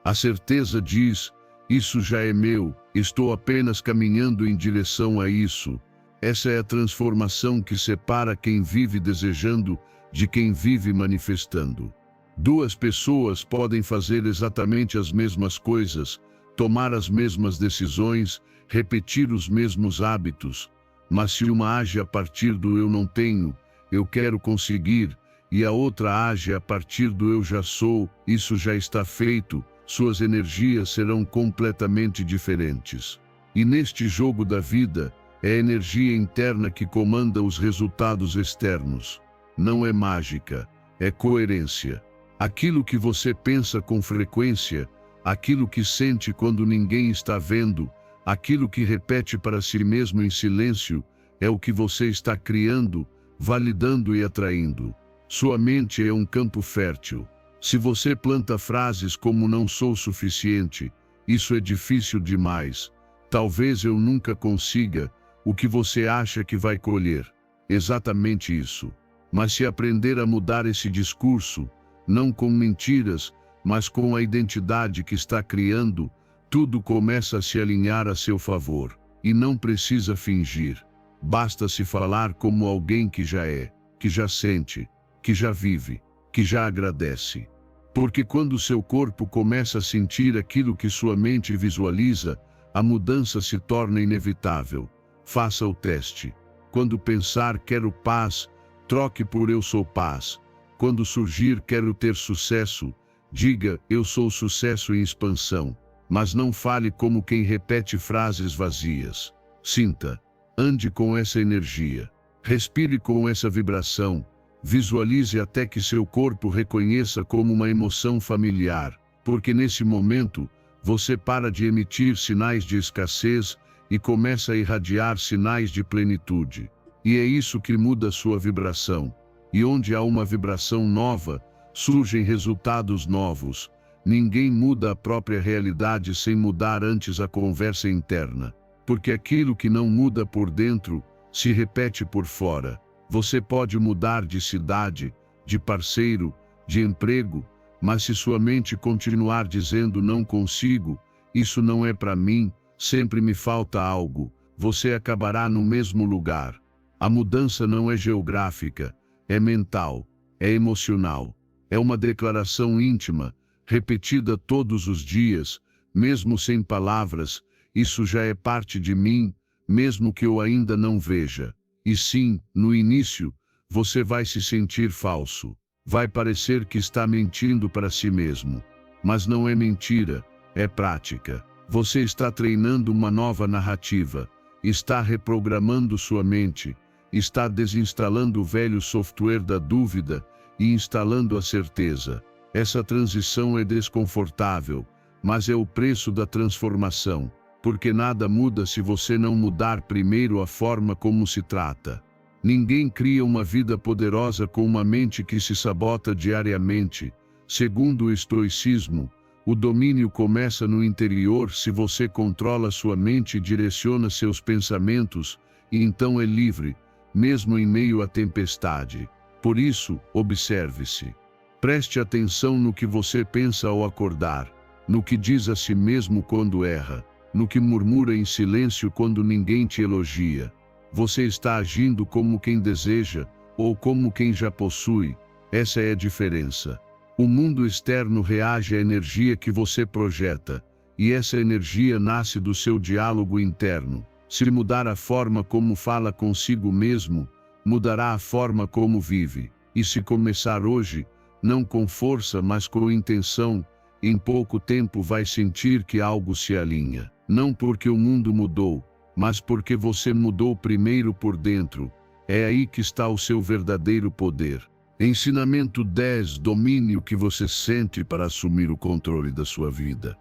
A: A certeza diz, isso já é meu, estou apenas caminhando em direção a isso. Essa é a transformação que separa quem vive desejando de quem vive manifestando. Duas pessoas podem fazer exatamente as mesmas coisas, tomar as mesmas decisões, repetir os mesmos hábitos, mas se uma age a partir do eu não tenho, eu quero conseguir, e a outra age a partir do eu já sou, isso já está feito, suas energias serão completamente diferentes. E neste jogo da vida, é a energia interna que comanda os resultados externos. Não é mágica, é coerência. Aquilo que você pensa com frequência, aquilo que sente quando ninguém está vendo, aquilo que repete para si mesmo em silêncio, é o que você está criando, validando e atraindo. Sua mente é um campo fértil. Se você planta frases como não sou suficiente, isso é difícil demais, talvez eu nunca consiga, o que você acha que vai colher? Exatamente isso. Mas se aprender a mudar esse discurso, não com mentiras, mas com a identidade que está criando, tudo começa a se alinhar a seu favor, e não precisa fingir. Basta se falar como alguém que já é, que já sente, que já vive, que já agradece. Porque quando seu corpo começa a sentir aquilo que sua mente visualiza, a mudança se torna inevitável. Faça o teste. Quando pensar quero paz, troque por eu sou paz. Quando surgir quero ter sucesso, diga eu sou sucesso em expansão. Mas não fale como quem repete frases vazias. Sinta, ande com essa energia. Respire com essa vibração. Visualize até que seu corpo reconheça como uma emoção familiar, porque nesse momento, você para de emitir sinais de escassez e começa a irradiar sinais de plenitude. E é isso que muda sua vibração. E onde há uma vibração nova, surgem resultados novos. Ninguém muda a própria realidade sem mudar antes a conversa interna, porque aquilo que não muda por dentro, se repete por fora. Você pode mudar de cidade, de parceiro, de emprego, mas se sua mente continuar dizendo não consigo, isso não é para mim, sempre me falta algo, você acabará no mesmo lugar. A mudança não é geográfica, é mental, é emocional, é uma declaração íntima, repetida todos os dias, mesmo sem palavras, isso já é parte de mim, mesmo que eu ainda não veja. E sim, no início, você vai se sentir falso. Vai parecer que está mentindo para si mesmo. Mas não é mentira, é prática. Você está treinando uma nova narrativa, está reprogramando sua mente, está desinstalando o velho software da dúvida e instalando a certeza. Essa transição é desconfortável, mas é o preço da transformação. Porque nada muda se você não mudar primeiro a forma como se trata. Ninguém cria uma vida poderosa com uma mente que se sabota diariamente. Segundo o estoicismo, O domínio começa no interior se você controla sua mente e direciona seus pensamentos, e então é livre, mesmo em meio à tempestade. Por isso, observe-se. Preste atenção no que você pensa ao acordar, no que diz a si mesmo quando erra, no que murmura em silêncio quando ninguém te elogia. Você está agindo como quem deseja, ou como quem já possui. Essa é a diferença. O mundo externo reage à energia que você projeta, e essa energia nasce do seu diálogo interno. Se mudar a forma como fala consigo mesmo, mudará a forma como vive. E se começar hoje, não com força, mas com intenção, em pouco tempo vai sentir que algo se alinha. Não porque o mundo mudou, mas porque você mudou primeiro por dentro. É aí que está o seu verdadeiro poder. Ensinamento 10. Domine o que você sente para assumir o controle da sua vida.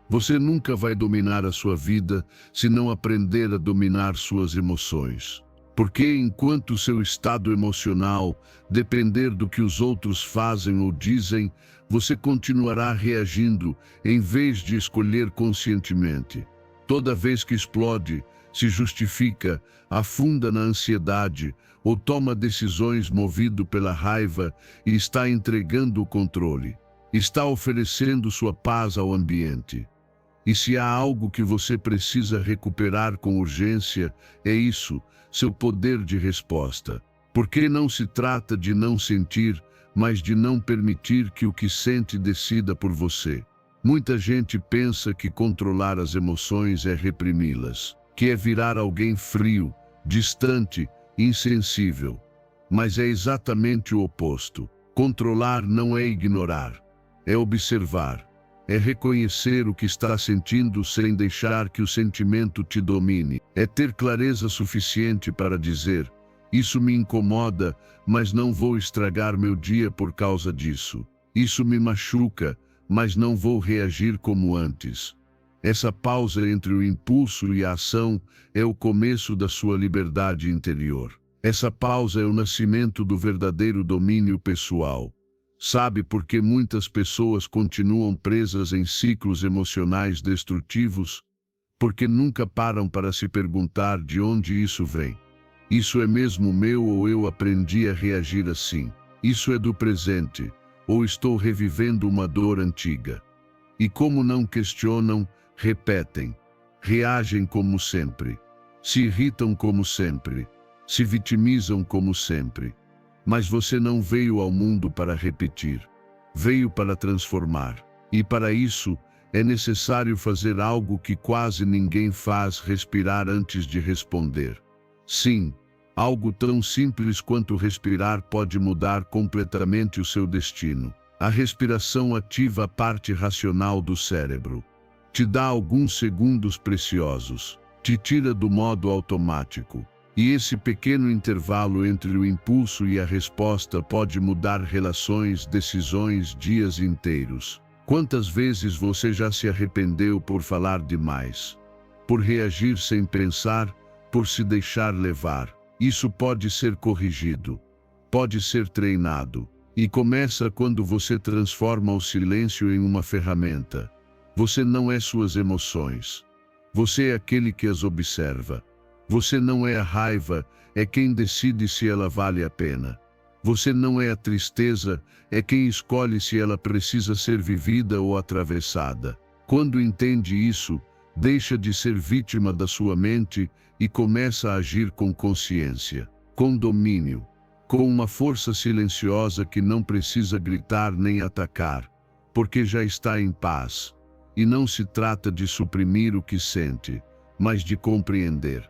A: Você nunca vai dominar a sua vida se não aprender a dominar suas emoções. Porque enquanto seu estado emocional depender do que os outros fazem ou dizem, você continuará reagindo em vez de escolher conscientemente. Toda vez que explode, se justifica, afunda na ansiedade ou toma decisões movido pela raiva e está entregando o controle. Está oferecendo sua paz ao ambiente. E se há algo que você precisa recuperar com urgência, é isso, seu poder de resposta. Porque não se trata de não sentir, mas de não permitir que o que sente decida por você. Muita gente pensa que controlar as emoções é reprimi-las, que é virar alguém frio, distante, insensível. Mas é exatamente o oposto. Controlar não é ignorar, é observar, é reconhecer o que está sentindo sem deixar que o sentimento te domine, é ter clareza suficiente para dizer: isso me incomoda, mas não vou estragar meu dia por causa disso. Isso me machuca, mas não vou reagir como antes. Essa pausa entre o impulso e a ação é o começo da sua liberdade interior. Essa pausa é o nascimento do verdadeiro domínio pessoal. Sabe por que muitas pessoas continuam presas em ciclos emocionais destrutivos? Porque nunca param para se perguntar de onde isso vem. Isso é mesmo meu ou eu aprendi a reagir assim? Isso é do presente, ou estou revivendo uma dor antiga? E como não questionam, repetem, reagem como sempre, se irritam como sempre, se vitimizam como sempre. Mas você não veio ao mundo para repetir, veio para transformar. E para isso, é necessário fazer algo que quase ninguém faz: respirar antes de responder. Sim, algo tão simples quanto respirar pode mudar completamente o seu destino. A respiração ativa a parte racional do cérebro. Te dá alguns segundos preciosos, te tira do modo automático. E esse pequeno intervalo entre o impulso e a resposta pode mudar relações, decisões, dias inteiros. Quantas vezes você já se arrependeu por falar demais? Por reagir sem pensar? Por se deixar levar? Isso pode ser corrigido, pode ser treinado. E começa quando você transforma o silêncio em uma ferramenta. Você não é suas emoções. Você é aquele que as observa. Você não é a raiva, é quem decide se ela vale a pena. Você não é a tristeza, é quem escolhe se ela precisa ser vivida ou atravessada. Quando entende isso, deixa de ser vítima da sua mente e começa a agir com consciência, com domínio, com uma força silenciosa que não precisa gritar nem atacar, porque já está em paz. E não se trata de suprimir o que sente, mas de compreender.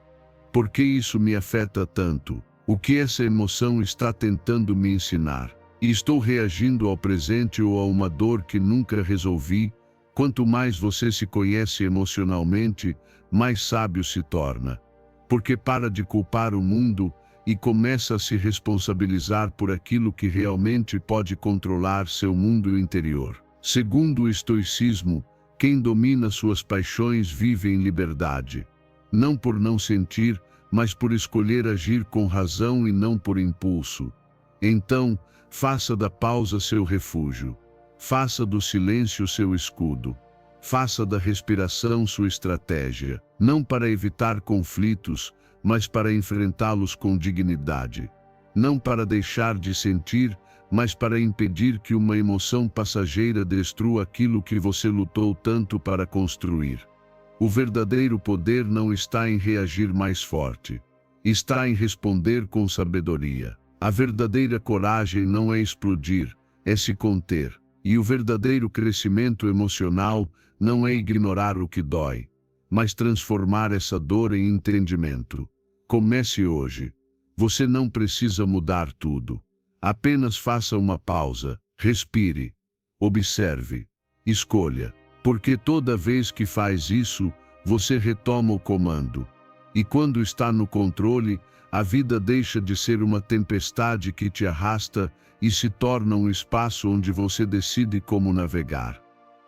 A: Por que isso me afeta tanto? O que essa emoção está tentando me ensinar? E estou reagindo ao presente ou a uma dor que nunca resolvi? Quanto mais você se conhece emocionalmente, mais sábio se torna. Porque para de culpar o mundo e começa a se responsabilizar por aquilo que realmente pode controlar seu mundo interior. Segundo o estoicismo, quem domina suas paixões vive em liberdade. Não por não sentir, mas por escolher agir com razão e não por impulso. Então, faça da pausa seu refúgio. Faça do silêncio seu escudo. Faça da respiração sua estratégia, não para evitar conflitos, mas para enfrentá-los com dignidade. Não para deixar de sentir, mas para impedir que uma emoção passageira destrua aquilo que você lutou tanto para construir. O verdadeiro poder não está em reagir mais forte. Está em responder com sabedoria. A verdadeira coragem não é explodir, é se conter. E o verdadeiro crescimento emocional não é ignorar o que dói, mas transformar essa dor em entendimento. Comece hoje. Você não precisa mudar tudo. Apenas faça uma pausa, respire, observe, escolha. Porque toda vez que faz isso, você retoma o comando. E quando está no controle, a vida deixa de ser uma tempestade que te arrasta e se torna um espaço onde você decide como navegar.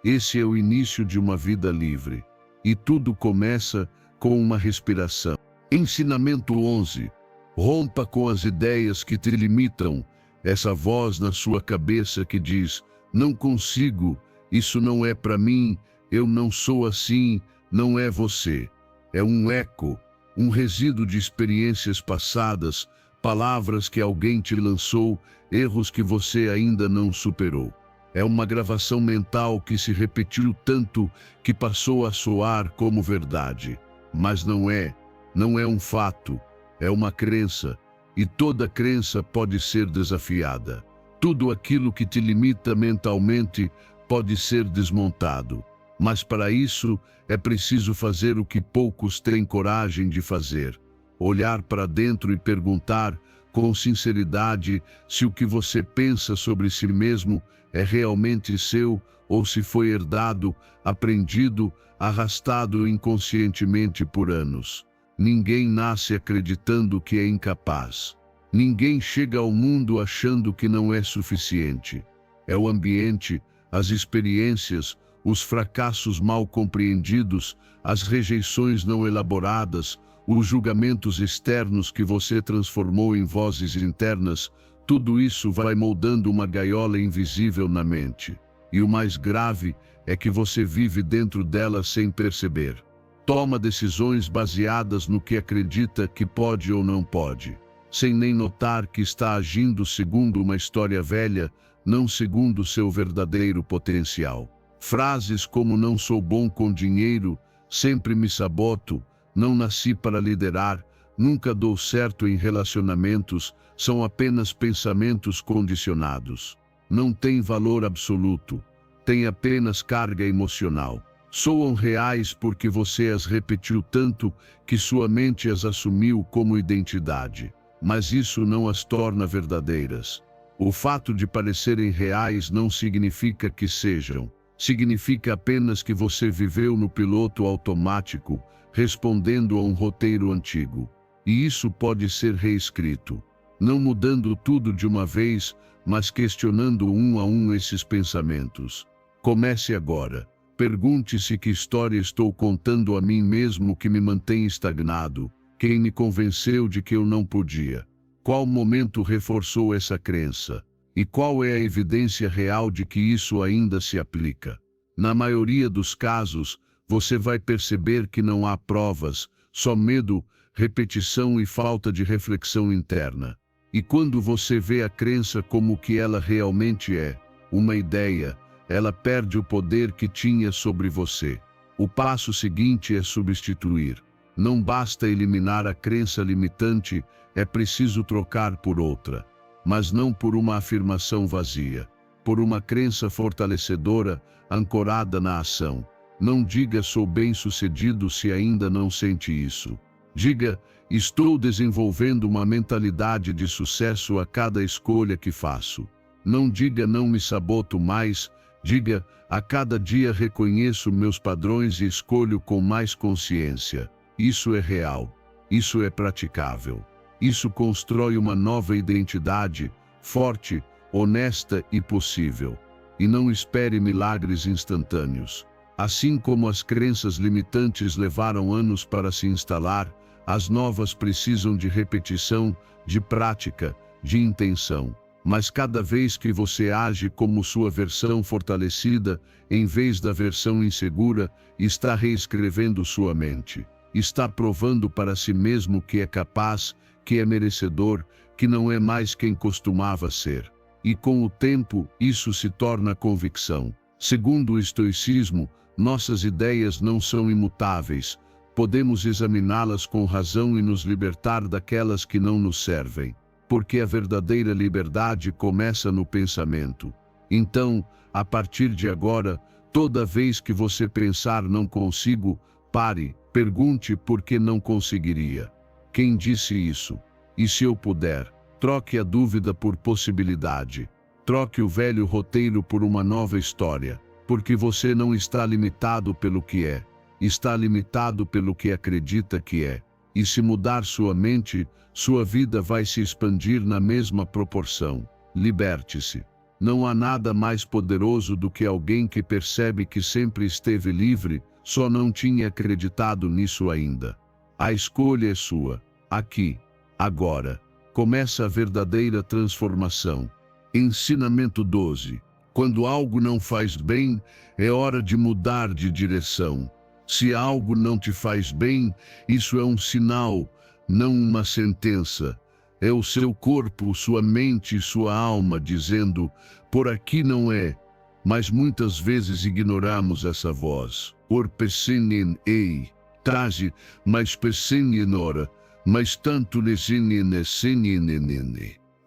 A: Esse é o início de uma vida livre. E tudo começa com uma respiração. Ensinamento 11. Rompa com as ideias que te limitam. Essa voz na sua cabeça que diz: não consigo, isso não é para mim, eu não sou assim, não é você. É um eco, um resíduo de experiências passadas, palavras que alguém te lançou, erros que você ainda não superou. É uma gravação mental que se repetiu tanto que passou a soar como verdade. Mas não é um fato, é uma crença. E toda crença pode ser desafiada. Tudo aquilo que te limita mentalmente pode ser desmontado. Mas para isso é preciso fazer o que poucos têm coragem de fazer. Olhar para dentro e perguntar com sinceridade se o que você pensa sobre si mesmo é realmente seu ou se foi herdado, aprendido, arrastado inconscientemente por anos. Ninguém nasce acreditando que é incapaz. Ninguém chega ao mundo achando que não é suficiente. É o ambiente, as experiências, os fracassos mal compreendidos, as rejeições não elaboradas, os julgamentos externos que você transformou em vozes internas, tudo isso vai moldando uma gaiola invisível na mente. E o mais grave é que você vive dentro dela sem perceber. Toma decisões baseadas no que acredita que pode ou não pode, sem nem notar que está agindo segundo uma história velha, não segundo seu verdadeiro potencial. Frases como não sou bom com dinheiro, sempre me saboto, não nasci para liderar, nunca dou certo em relacionamentos, são apenas pensamentos condicionados. Não têm valor absoluto, têm apenas carga emocional. Soam reais porque você as repetiu tanto que sua mente as assumiu como identidade. Mas isso não as torna verdadeiras. O fato de parecerem reais não significa que sejam. Significa apenas que você viveu no piloto automático, respondendo a um roteiro antigo. E isso pode ser reescrito. Não mudando tudo de uma vez, mas questionando um a um esses pensamentos. Comece agora. Pergunte-se que história estou contando a mim mesmo que me mantém estagnado. Quem me convenceu de que eu não podia? Qual momento reforçou essa crença? E qual é a evidência real de que isso ainda se aplica? Na maioria dos casos, você vai perceber que não há provas, só medo, repetição e falta de reflexão interna. E quando você vê a crença como o que ela realmente é, uma ideia, ela perde o poder que tinha sobre você. O passo seguinte é substituir. Não basta eliminar a crença limitante, é preciso trocar por outra. Mas não por uma afirmação vazia, por uma crença fortalecedora, ancorada na ação. Não diga sou bem-sucedido se ainda não sente isso. Diga, estou desenvolvendo uma mentalidade de sucesso a cada escolha que faço. Não diga não me saboto mais, diga, a cada dia reconheço meus padrões e escolho com mais consciência. Isso é real, isso é praticável. Isso constrói uma nova identidade, forte, honesta e possível. E não espere milagres instantâneos. Assim como as crenças limitantes levaram anos para se instalar, as novas precisam de repetição, de prática, de intenção. Mas cada vez que você age como sua versão fortalecida, em vez da versão insegura, está reescrevendo sua mente. Está provando para si mesmo que é capaz, que é merecedor, que não é mais quem costumava ser. E com o tempo, isso se torna convicção. Segundo o estoicismo, nossas ideias não são imutáveis. Podemos examiná-las com razão e nos libertar daquelas que não nos servem. Porque a verdadeira liberdade começa no pensamento. Então, a partir de agora, toda vez que você pensar não consigo, pare, pergunte por que não conseguiria. Quem disse isso? E se eu puder? Troque a dúvida por possibilidade. Troque o velho roteiro por uma nova história. Porque você não está limitado pelo que é. Está limitado pelo que acredita que é. E se mudar sua mente, sua vida vai se expandir na mesma proporção. Liberte-se. Não há nada mais poderoso do que alguém que percebe que sempre esteve livre, só não tinha acreditado nisso ainda. A escolha é sua. Aqui, agora, começa a verdadeira transformação. Ensinamento 12. Quando algo não faz bem, é hora de mudar de direção. Se algo não te faz bem, isso é um sinal, não uma sentença. É o seu corpo, sua mente e sua alma dizendo, por aqui não é. Mas muitas vezes ignoramos essa voz. Por pesinin ei, traze, mas pesinora, mas tanto nesinine.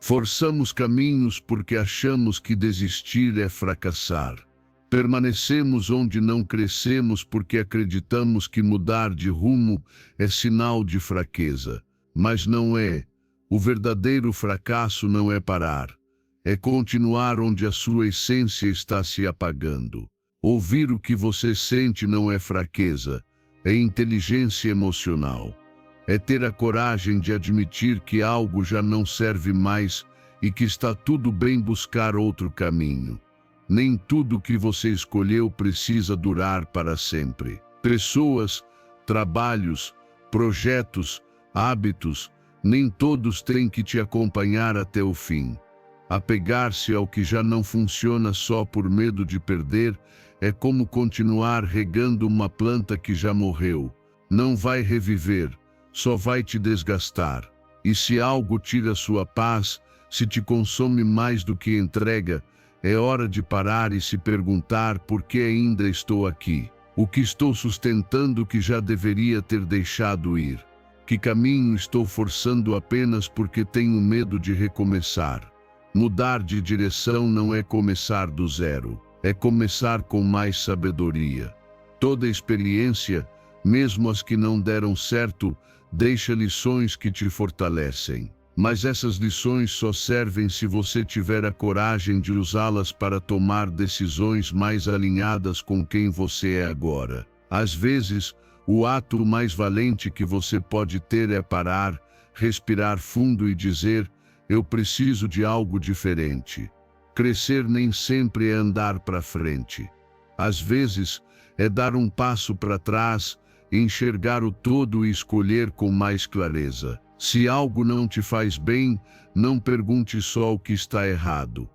A: Forçamos caminhos porque achamos que desistir é fracassar. Permanecemos onde não crescemos porque acreditamos que mudar de rumo é sinal de fraqueza. Mas não é. O verdadeiro fracasso não é parar. É continuar onde a sua essência está se apagando. Ouvir o que você sente não é fraqueza, é inteligência emocional. É ter a coragem de admitir que algo já não serve mais e que está tudo bem buscar outro caminho. Nem tudo que você escolheu precisa durar para sempre. Pessoas, trabalhos, projetos, hábitos, nem todos têm que te acompanhar até o fim. Apegar-se ao que já não funciona só por medo de perder é como continuar regando uma planta que já morreu. Não vai reviver, só vai te desgastar. E se algo tira sua paz, se te consome mais do que entrega, é hora de parar e se perguntar por que ainda estou aqui. O que estou sustentando que já deveria ter deixado ir? Que caminho estou forçando apenas porque tenho medo de recomeçar? Mudar de direção não é começar do zero, é começar com mais sabedoria. Toda experiência, mesmo as que não deram certo, deixa lições que te fortalecem. Mas essas lições só servem se você tiver a coragem de usá-las para tomar decisões mais alinhadas com quem você é agora. Às vezes, o ato mais valente que você pode ter é parar, respirar fundo e dizer, eu preciso de algo diferente. Crescer nem sempre é andar para frente. Às vezes, é dar um passo para trás, enxergar o todo e escolher com mais clareza. Se algo não te faz bem, não pergunte só o que está errado.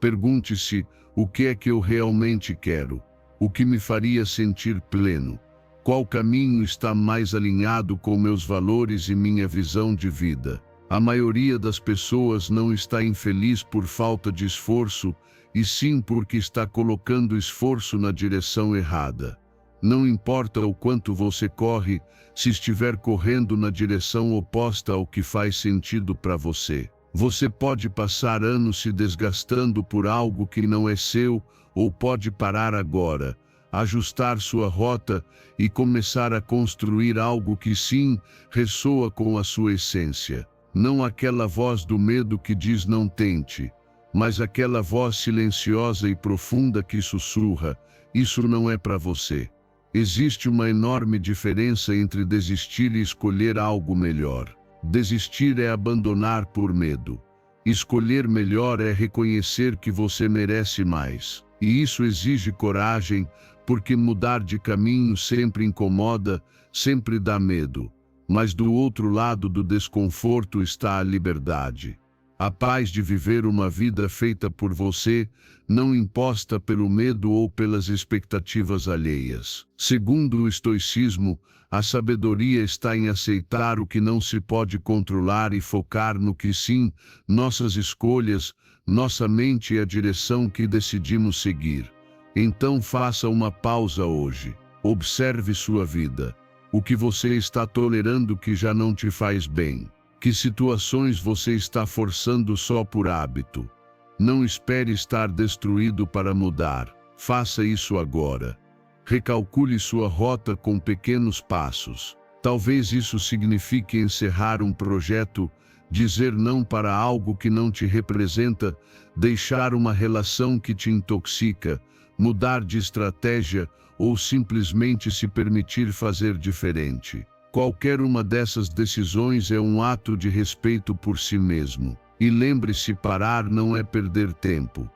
A: Pergunte-se, o que é que eu realmente quero? O que me faria sentir pleno? Qual caminho está mais alinhado com meus valores e minha visão de vida? A maioria das pessoas não está infeliz por falta de esforço, e sim porque está colocando esforço na direção errada. Não importa o quanto você corre, se estiver correndo na direção oposta ao que faz sentido para você. Você pode passar anos se desgastando por algo que não é seu, ou pode parar agora, ajustar sua rota e começar a construir algo que sim, ressoa com a sua essência. Não aquela voz do medo que diz não tente, mas aquela voz silenciosa e profunda que sussurra, isso não é para você. Existe uma enorme diferença entre desistir e escolher algo melhor. Desistir é abandonar por medo. Escolher melhor é reconhecer que você merece mais. E isso exige coragem, porque mudar de caminho sempre incomoda, sempre dá medo. Mas do outro lado do desconforto está a liberdade. A paz de viver uma vida feita por você, não imposta pelo medo ou pelas expectativas alheias. Segundo o estoicismo, a sabedoria está em aceitar o que não se pode controlar e focar no que sim, nossas escolhas, nossa mente e a direção que decidimos seguir. Então faça uma pausa hoje. Observe sua vida. O que você está tolerando que já não te faz bem? Que situações você está forçando só por hábito? Não espere estar destruído para mudar. Faça isso agora. Recalcule sua rota com pequenos passos. Talvez isso signifique encerrar um projeto, dizer não para algo que não te representa, deixar uma relação que te intoxica, mudar de estratégia ou simplesmente se permitir fazer diferente. Qualquer uma dessas decisões é um ato de respeito por si mesmo. E lembre-se, parar não é perder tempo.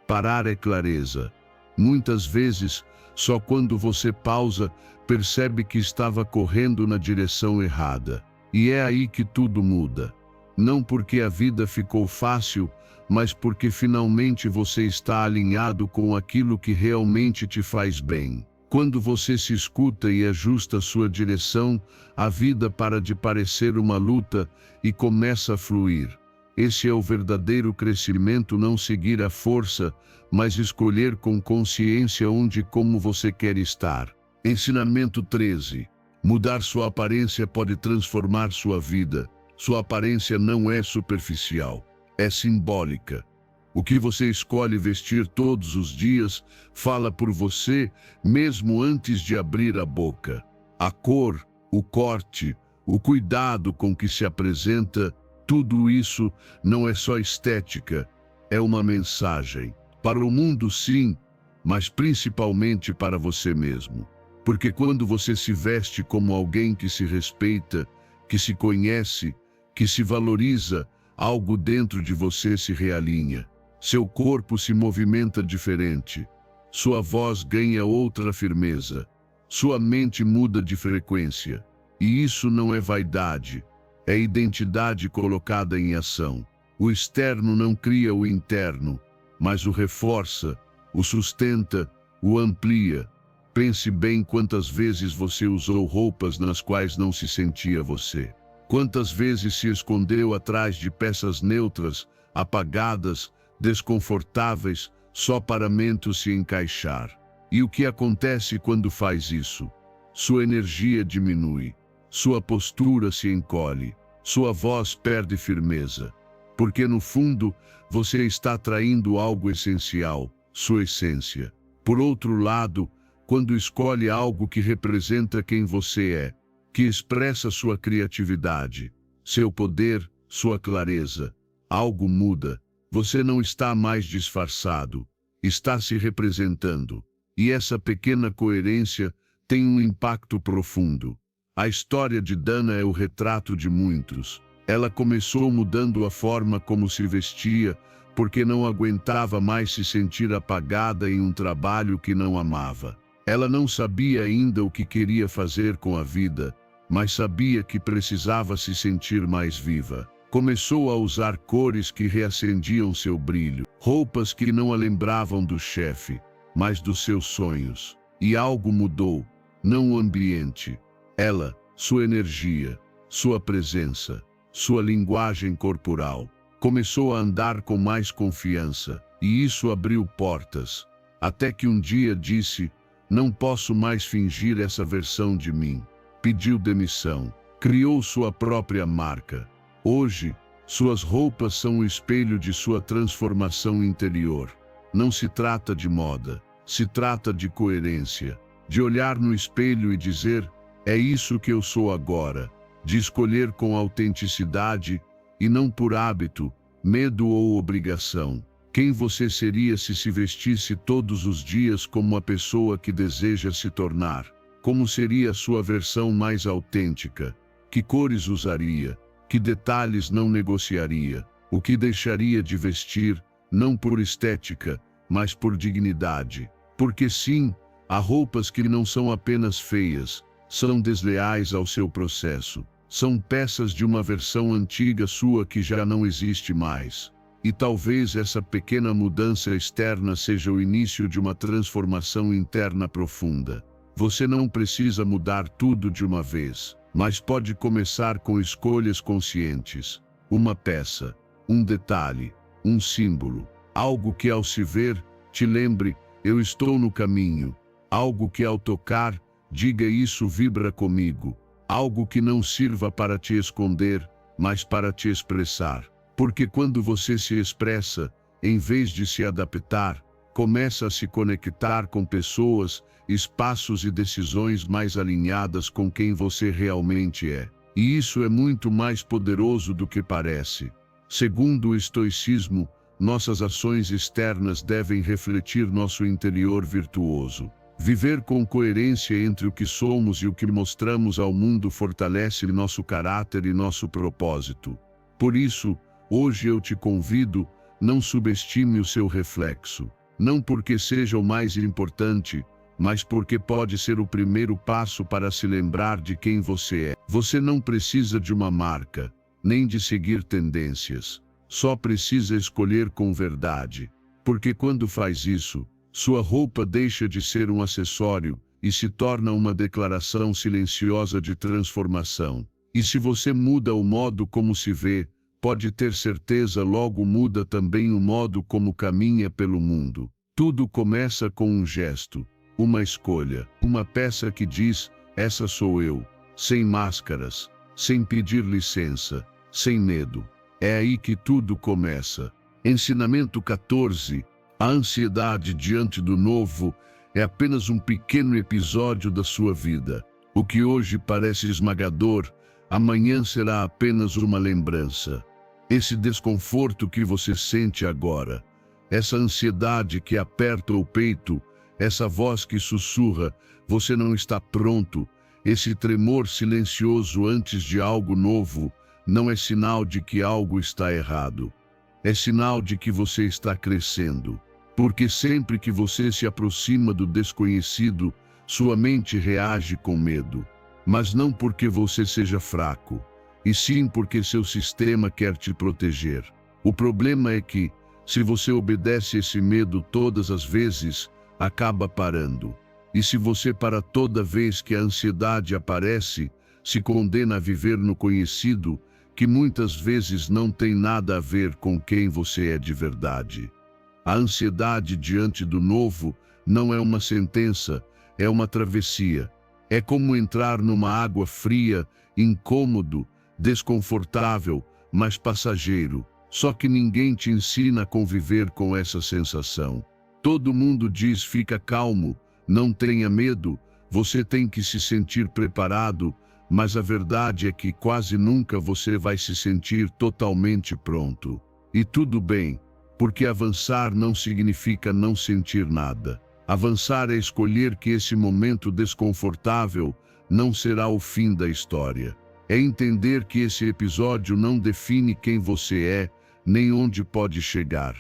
A: Parar é clareza. Muitas vezes, só quando você pausa, percebe que estava correndo na direção errada. E é aí que tudo muda. Não porque a vida ficou fácil, mas porque finalmente você está alinhado com aquilo que realmente te faz bem. Quando você se escuta e ajusta sua direção, a vida para de parecer uma luta e começa a fluir. Esse é o verdadeiro crescimento, não seguir a força, mas escolher com consciência onde e como você quer estar. Ensinamento 13. Mudar sua aparência pode transformar sua vida. Sua aparência não é superficial, é simbólica. O que você escolhe vestir todos os dias fala por você, mesmo antes de abrir a boca. A cor, o corte, o cuidado com que se apresenta, tudo isso não é só estética, é uma mensagem. Para o mundo, sim, mas principalmente para você mesmo. Porque quando você se veste como alguém que se respeita, que se conhece, que se valoriza, algo dentro de você se realinha. Seu corpo se movimenta diferente. Sua voz ganha outra firmeza. Sua mente muda de frequência. E isso não é vaidade, é identidade colocada em ação. O externo não cria o interno, mas o reforça, o sustenta, o amplia. Pense bem quantas vezes você usou roupas nas quais não se sentia você. Quantas vezes se escondeu atrás de peças neutras, apagadas, desconfortáveis, só para mente se encaixar. E o que acontece quando faz isso? Sua energia diminui, sua postura se encolhe, sua voz perde firmeza. Porque no fundo, você está atraindo algo essencial, sua essência. Por outro lado, quando escolhe algo que representa quem você é, que expressa sua criatividade, seu poder, sua clareza, algo muda. Você não está mais disfarçado, está se representando. E essa pequena coerência tem um impacto profundo. A história de Dana é o retrato de muitos. Ela começou mudando a forma como se vestia, porque não aguentava mais se sentir apagada em um trabalho que não amava. Ela não sabia ainda o que queria fazer com a vida, mas sabia que precisava se sentir mais viva. Começou a usar cores que reacendiam seu brilho, roupas que não a lembravam do chefe, mas dos seus sonhos. E algo mudou, não o ambiente. Ela, sua energia, sua presença, sua linguagem corporal. Começou a andar com mais confiança, e isso abriu portas. Até que um dia disse: "Não posso mais fingir essa versão de mim." Pediu demissão, criou sua própria marca. Hoje, suas roupas são o espelho de sua transformação interior. Não se trata de moda, se trata de coerência, de olhar no espelho e dizer: "É isso que eu sou agora", de escolher com autenticidade e não por hábito, medo ou obrigação. Quem você seria se vestisse todos os dias como a pessoa que deseja se tornar? Como seria a sua versão mais autêntica? Que cores usaria? Que detalhes não negociaria? O que deixaria de vestir, não por estética, mas por dignidade? Porque sim, há roupas que não são apenas feias, são desleais ao seu processo. São peças de uma versão antiga sua que já não existe mais. E talvez essa pequena mudança externa seja o início de uma transformação interna profunda. Você não precisa mudar tudo de uma vez, mas pode começar com escolhas conscientes. Uma peça, um detalhe, um símbolo, algo que ao se ver, te lembre, eu estou no caminho. Algo que ao tocar, diga isso vibra comigo. Algo que não sirva para te esconder, mas para te expressar. Porque quando você se expressa, em vez de se adaptar, começa a se conectar com pessoas, espaços e decisões mais alinhadas com quem você realmente é. E isso é muito mais poderoso do que parece. Segundo o estoicismo, nossas ações externas devem refletir nosso interior virtuoso. Viver com coerência entre o que somos e o que mostramos ao mundo fortalece nosso caráter e nosso propósito. Por isso, hoje eu te convido, não subestime o seu reflexo. Não porque seja o mais importante, mas porque pode ser o primeiro passo para se lembrar de quem você é. Você não precisa de uma marca, nem de seguir tendências. Só precisa escolher com verdade. Porque quando faz isso, sua roupa deixa de ser um acessório e se torna uma declaração silenciosa de transformação. E se você muda o modo como se vê, pode ter certeza logo muda também o modo como caminha pelo mundo. Tudo começa com um gesto, uma escolha, uma peça que diz, essa sou eu, sem máscaras, sem pedir licença, sem medo. É aí que tudo começa. Ensinamento 14. A ansiedade diante do novo é apenas um pequeno episódio da sua vida. O que hoje parece esmagador, amanhã será apenas uma lembrança. Esse desconforto que você sente agora, essa ansiedade que aperta o peito, essa voz que sussurra, você não está pronto, esse tremor silencioso antes de algo novo, não é sinal de que algo está errado. É sinal de que você está crescendo. Porque sempre que você se aproxima do desconhecido, sua mente reage com medo. Mas não porque você seja fraco, e sim porque seu sistema quer te proteger. O problema é que, se você obedece esse medo todas as vezes, acaba parando. E se você para toda vez que a ansiedade aparece, se condena a viver no conhecido, que muitas vezes não tem nada a ver com quem você é de verdade. A ansiedade diante do novo não é uma sentença, é uma travessia. É como entrar numa água fria, incômodo, desconfortável, mas passageiro. Só que ninguém te ensina a conviver com essa sensação. Todo mundo diz fica calmo, não tenha medo, você tem que se sentir preparado, mas a verdade é que quase nunca você vai se sentir totalmente pronto. E tudo bem, porque avançar não significa não sentir nada. Avançar é escolher que esse momento desconfortável não será o fim da história. É entender que esse episódio não define quem você é, nem onde pode chegar.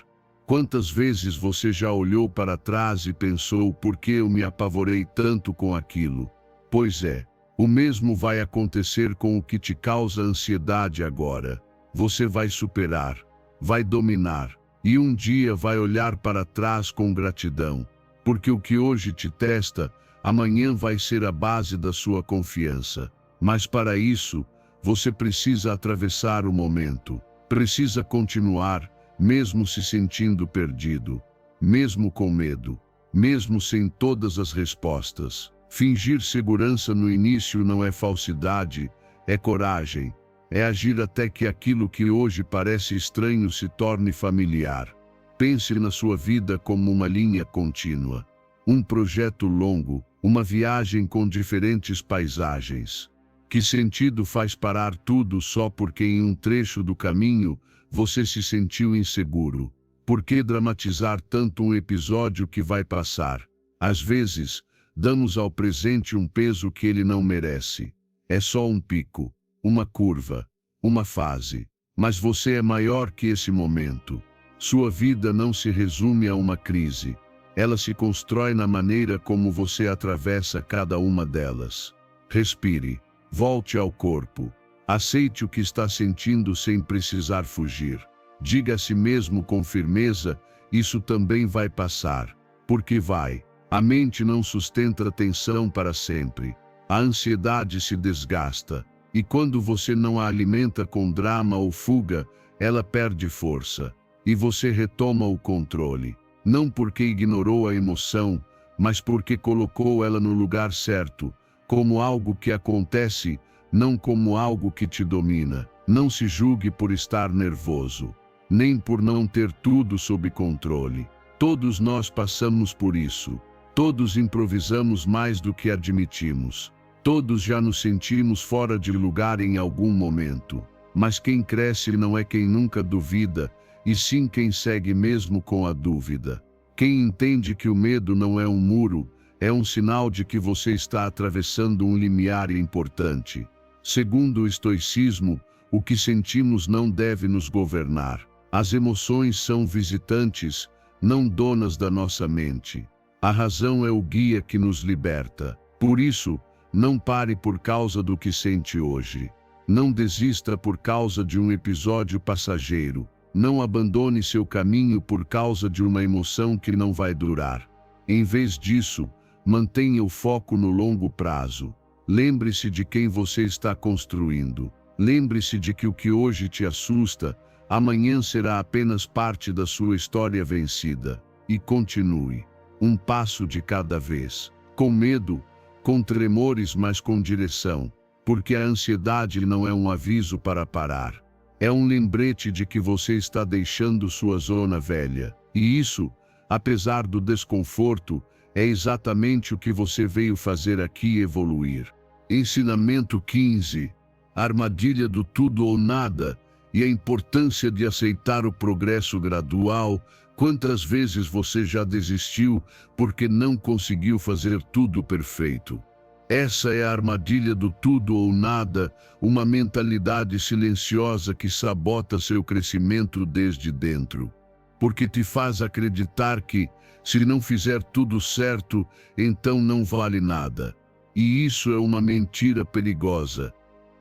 A: Quantas vezes você já olhou para trás e pensou por que eu me apavorei tanto com aquilo? Pois é, o mesmo vai acontecer com o que te causa ansiedade agora. Você vai superar, vai dominar, e um dia vai olhar para trás com gratidão. Porque o que hoje te testa, amanhã vai ser a base da sua confiança. Mas para isso, você precisa atravessar o momento. Precisa continuar, mesmo se sentindo perdido, mesmo com medo, mesmo sem todas as respostas. Fingir segurança no início não é falsidade, é coragem. É agir até que aquilo que hoje parece estranho se torne familiar. Pense na sua vida como uma linha contínua. Um projeto longo, uma viagem com diferentes paisagens. Que sentido faz parar tudo só porque em um trecho do caminho você se sentiu inseguro? Por que dramatizar tanto um episódio que vai passar? Às vezes, damos ao presente um peso que ele não merece. É só um pico, uma curva, uma fase. Mas você é maior que esse momento. Sua vida não se resume a uma crise. Ela se constrói na maneira como você atravessa cada uma delas. Respire. Volte ao corpo. Aceite o que está sentindo sem precisar fugir. Diga a si mesmo com firmeza: isso também vai passar. Porque vai. A mente não sustenta a tensão para sempre. A ansiedade se desgasta. E quando você não a alimenta com drama ou fuga, ela perde força. E você retoma o controle. Não porque ignorou a emoção, mas porque colocou ela no lugar certo, como algo que acontece, não como algo que te domina. Não se julgue por estar nervoso, nem por não ter tudo sob controle. Todos nós passamos por isso. Todos improvisamos mais do que admitimos. Todos já nos sentimos fora de lugar em algum momento. Mas quem cresce não é quem nunca duvida, e sim quem segue mesmo com a dúvida. Quem entende que o medo não é um muro, é um sinal de que você está atravessando um limiar importante. Segundo o estoicismo, o que sentimos não deve nos governar. As emoções são visitantes, não donas da nossa mente. A razão é o guia que nos liberta. Por isso, não pare por causa do que sente hoje. Não desista por causa de um episódio passageiro. Não abandone seu caminho por causa de uma emoção que não vai durar. Em vez disso, mantenha o foco no longo prazo. Lembre-se de quem você está construindo. Lembre-se de que o que hoje te assusta, amanhã será apenas parte da sua história vencida. E continue. Um passo de cada vez. Com medo, com tremores, mas com direção. Porque a ansiedade não é um aviso para parar. É um lembrete de que você está deixando sua zona velha. E isso, apesar do desconforto, é exatamente o que você veio fazer aqui: evoluir. Ensinamento 15. A armadilha do tudo ou nada e a importância de aceitar o progresso gradual. Quantas vezes você já desistiu porque não conseguiu fazer tudo perfeito? Essa é a armadilha do tudo ou nada, uma mentalidade silenciosa que sabota seu crescimento desde dentro. Porque te faz acreditar que, se não fizer tudo certo, então não vale nada. E isso é uma mentira perigosa.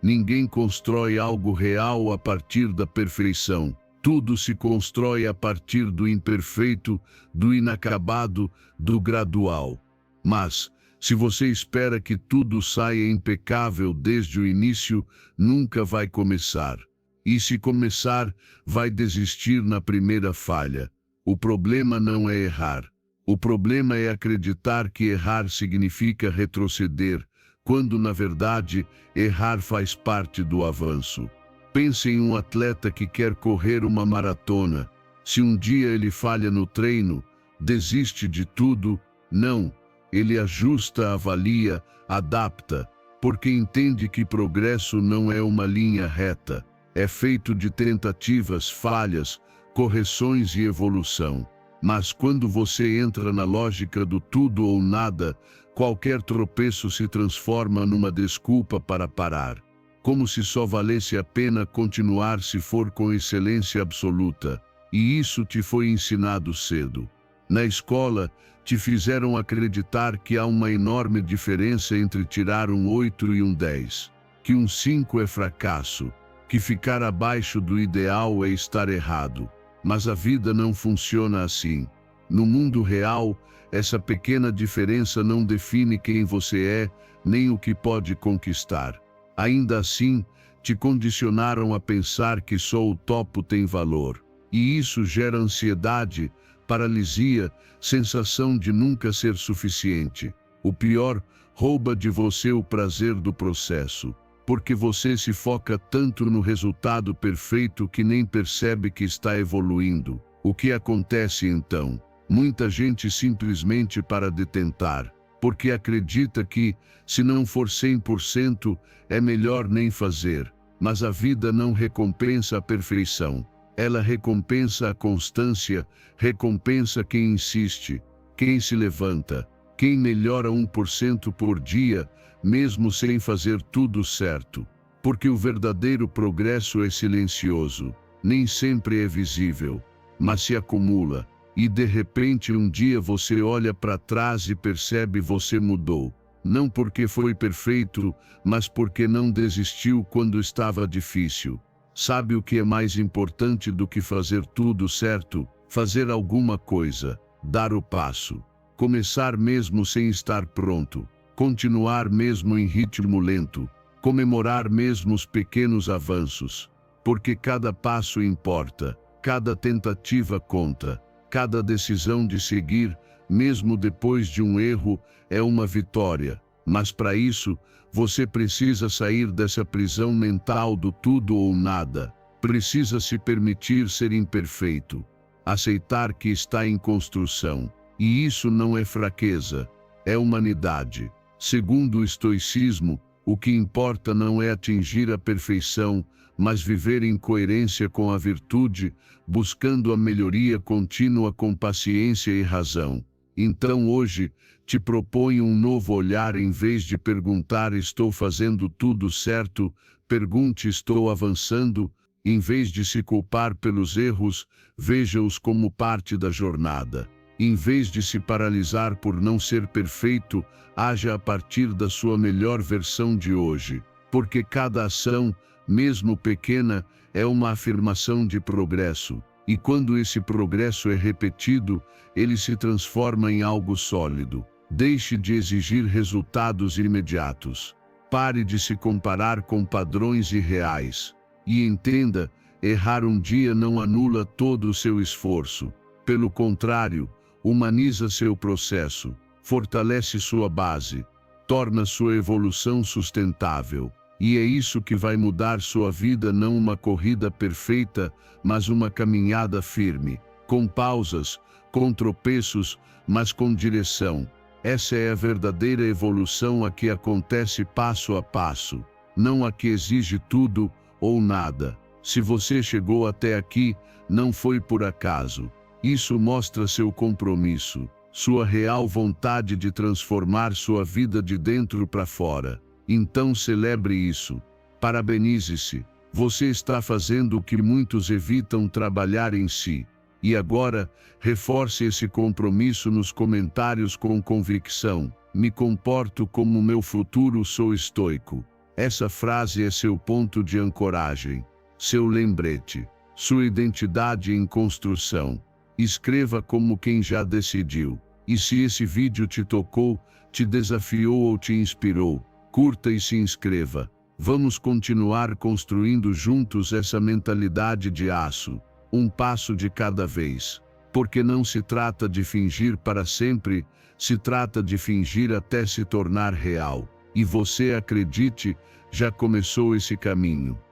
A: Ninguém constrói algo real a partir da perfeição. Tudo se constrói a partir do imperfeito, do inacabado, do gradual. Mas, se você espera que tudo saia impecável desde o início, nunca vai começar. E se começar, vai desistir na primeira falha. O problema não é errar. O problema é acreditar que errar significa retroceder, quando na verdade, errar faz parte do avanço. Pense em um atleta que quer correr uma maratona. Se um dia ele falha no treino, desiste de tudo? Não. Ele ajusta, avalia, adapta, porque entende que progresso não é uma linha reta. É feito de tentativas, falhas, correções e evolução. Mas quando você entra na lógica do tudo ou nada, qualquer tropeço se transforma numa desculpa para parar. Como se só valesse a pena continuar se for com excelência absoluta. E isso te foi ensinado cedo. Na escola, te fizeram acreditar que há uma enorme diferença entre tirar um 8 e um 10. Que um 5 é fracasso. Que ficar abaixo do ideal é estar errado. Mas a vida não funciona assim. No mundo real, essa pequena diferença não define quem você é, nem o que pode conquistar. Ainda assim, te condicionaram a pensar que só o topo tem valor. E isso gera ansiedade, paralisia, sensação de nunca ser suficiente. O pior, rouba de você o prazer do processo. Porque você se foca tanto no resultado perfeito que nem percebe que está evoluindo. O que acontece então? Muita gente simplesmente para de tentar, porque acredita que, se não for 100%, é melhor nem fazer. Mas a vida não recompensa a perfeição. Ela recompensa a constância, recompensa quem insiste, quem se levanta, quem melhora 1% por dia, mesmo sem fazer tudo certo. Porque o verdadeiro progresso é silencioso, nem sempre é visível, mas se acumula. E de repente um dia você olha para trás e percebe você mudou. não porque foi perfeito, mas porque não desistiu quando estava difícil. Sabe o que é mais importante do que fazer tudo certo? Fazer alguma coisa, dar o passo, começar mesmo sem estar pronto, continuar mesmo em ritmo lento, comemorar mesmo os pequenos avanços, porque cada passo importa, cada tentativa conta, cada decisão de seguir, mesmo depois de um erro, é uma vitória. Mas para isso, você precisa sair dessa prisão mental do tudo ou nada. Precisa se permitir ser imperfeito. Aceitar que está em construção. E isso não é fraqueza, é humanidade. Segundo o estoicismo, o que importa não é atingir a perfeição, mas viver em coerência com a virtude, buscando a melhoria contínua com paciência e razão. Então hoje, te proponho um novo olhar. Em vez de perguntar estou fazendo tudo certo, pergunte estou avançando. Em vez de se culpar pelos erros, veja-os como parte da jornada. Em vez de se paralisar por não ser perfeito, haja a partir da sua melhor versão de hoje. Porque cada ação, mesmo pequena, é uma afirmação de progresso. E quando esse progresso é repetido, ele se transforma em algo sólido. Deixe de exigir resultados imediatos. Pare de se comparar com padrões irreais. E entenda, errar um dia não anula todo o seu esforço. Pelo contrário, humaniza seu processo, fortalece sua base, torna sua evolução sustentável. E é isso que vai mudar sua vida, não uma corrida perfeita, mas uma caminhada firme, com pausas, com tropeços, mas com direção. Essa é a verdadeira evolução, a que acontece passo a passo, não a que exige tudo ou nada. Se você chegou até aqui, não foi por acaso. Isso mostra seu compromisso, sua real vontade de transformar sua vida de dentro para fora. Então celebre isso. Parabenize-se. Você está fazendo o que muitos evitam: trabalhar em si. E agora, reforce esse compromisso nos comentários com convicção. Me comporto como meu futuro, sou estoico. Essa frase é seu ponto de ancoragem, seu lembrete, sua identidade em construção. Escreva como quem já decidiu. E se esse vídeo te tocou, te desafiou ou te inspirou, curta e se inscreva. Vamos continuar construindo juntos essa mentalidade de aço, um passo de cada vez. Porque não se trata de fingir para sempre, se trata de fingir até se tornar real. E você, acredite, já começou esse caminho.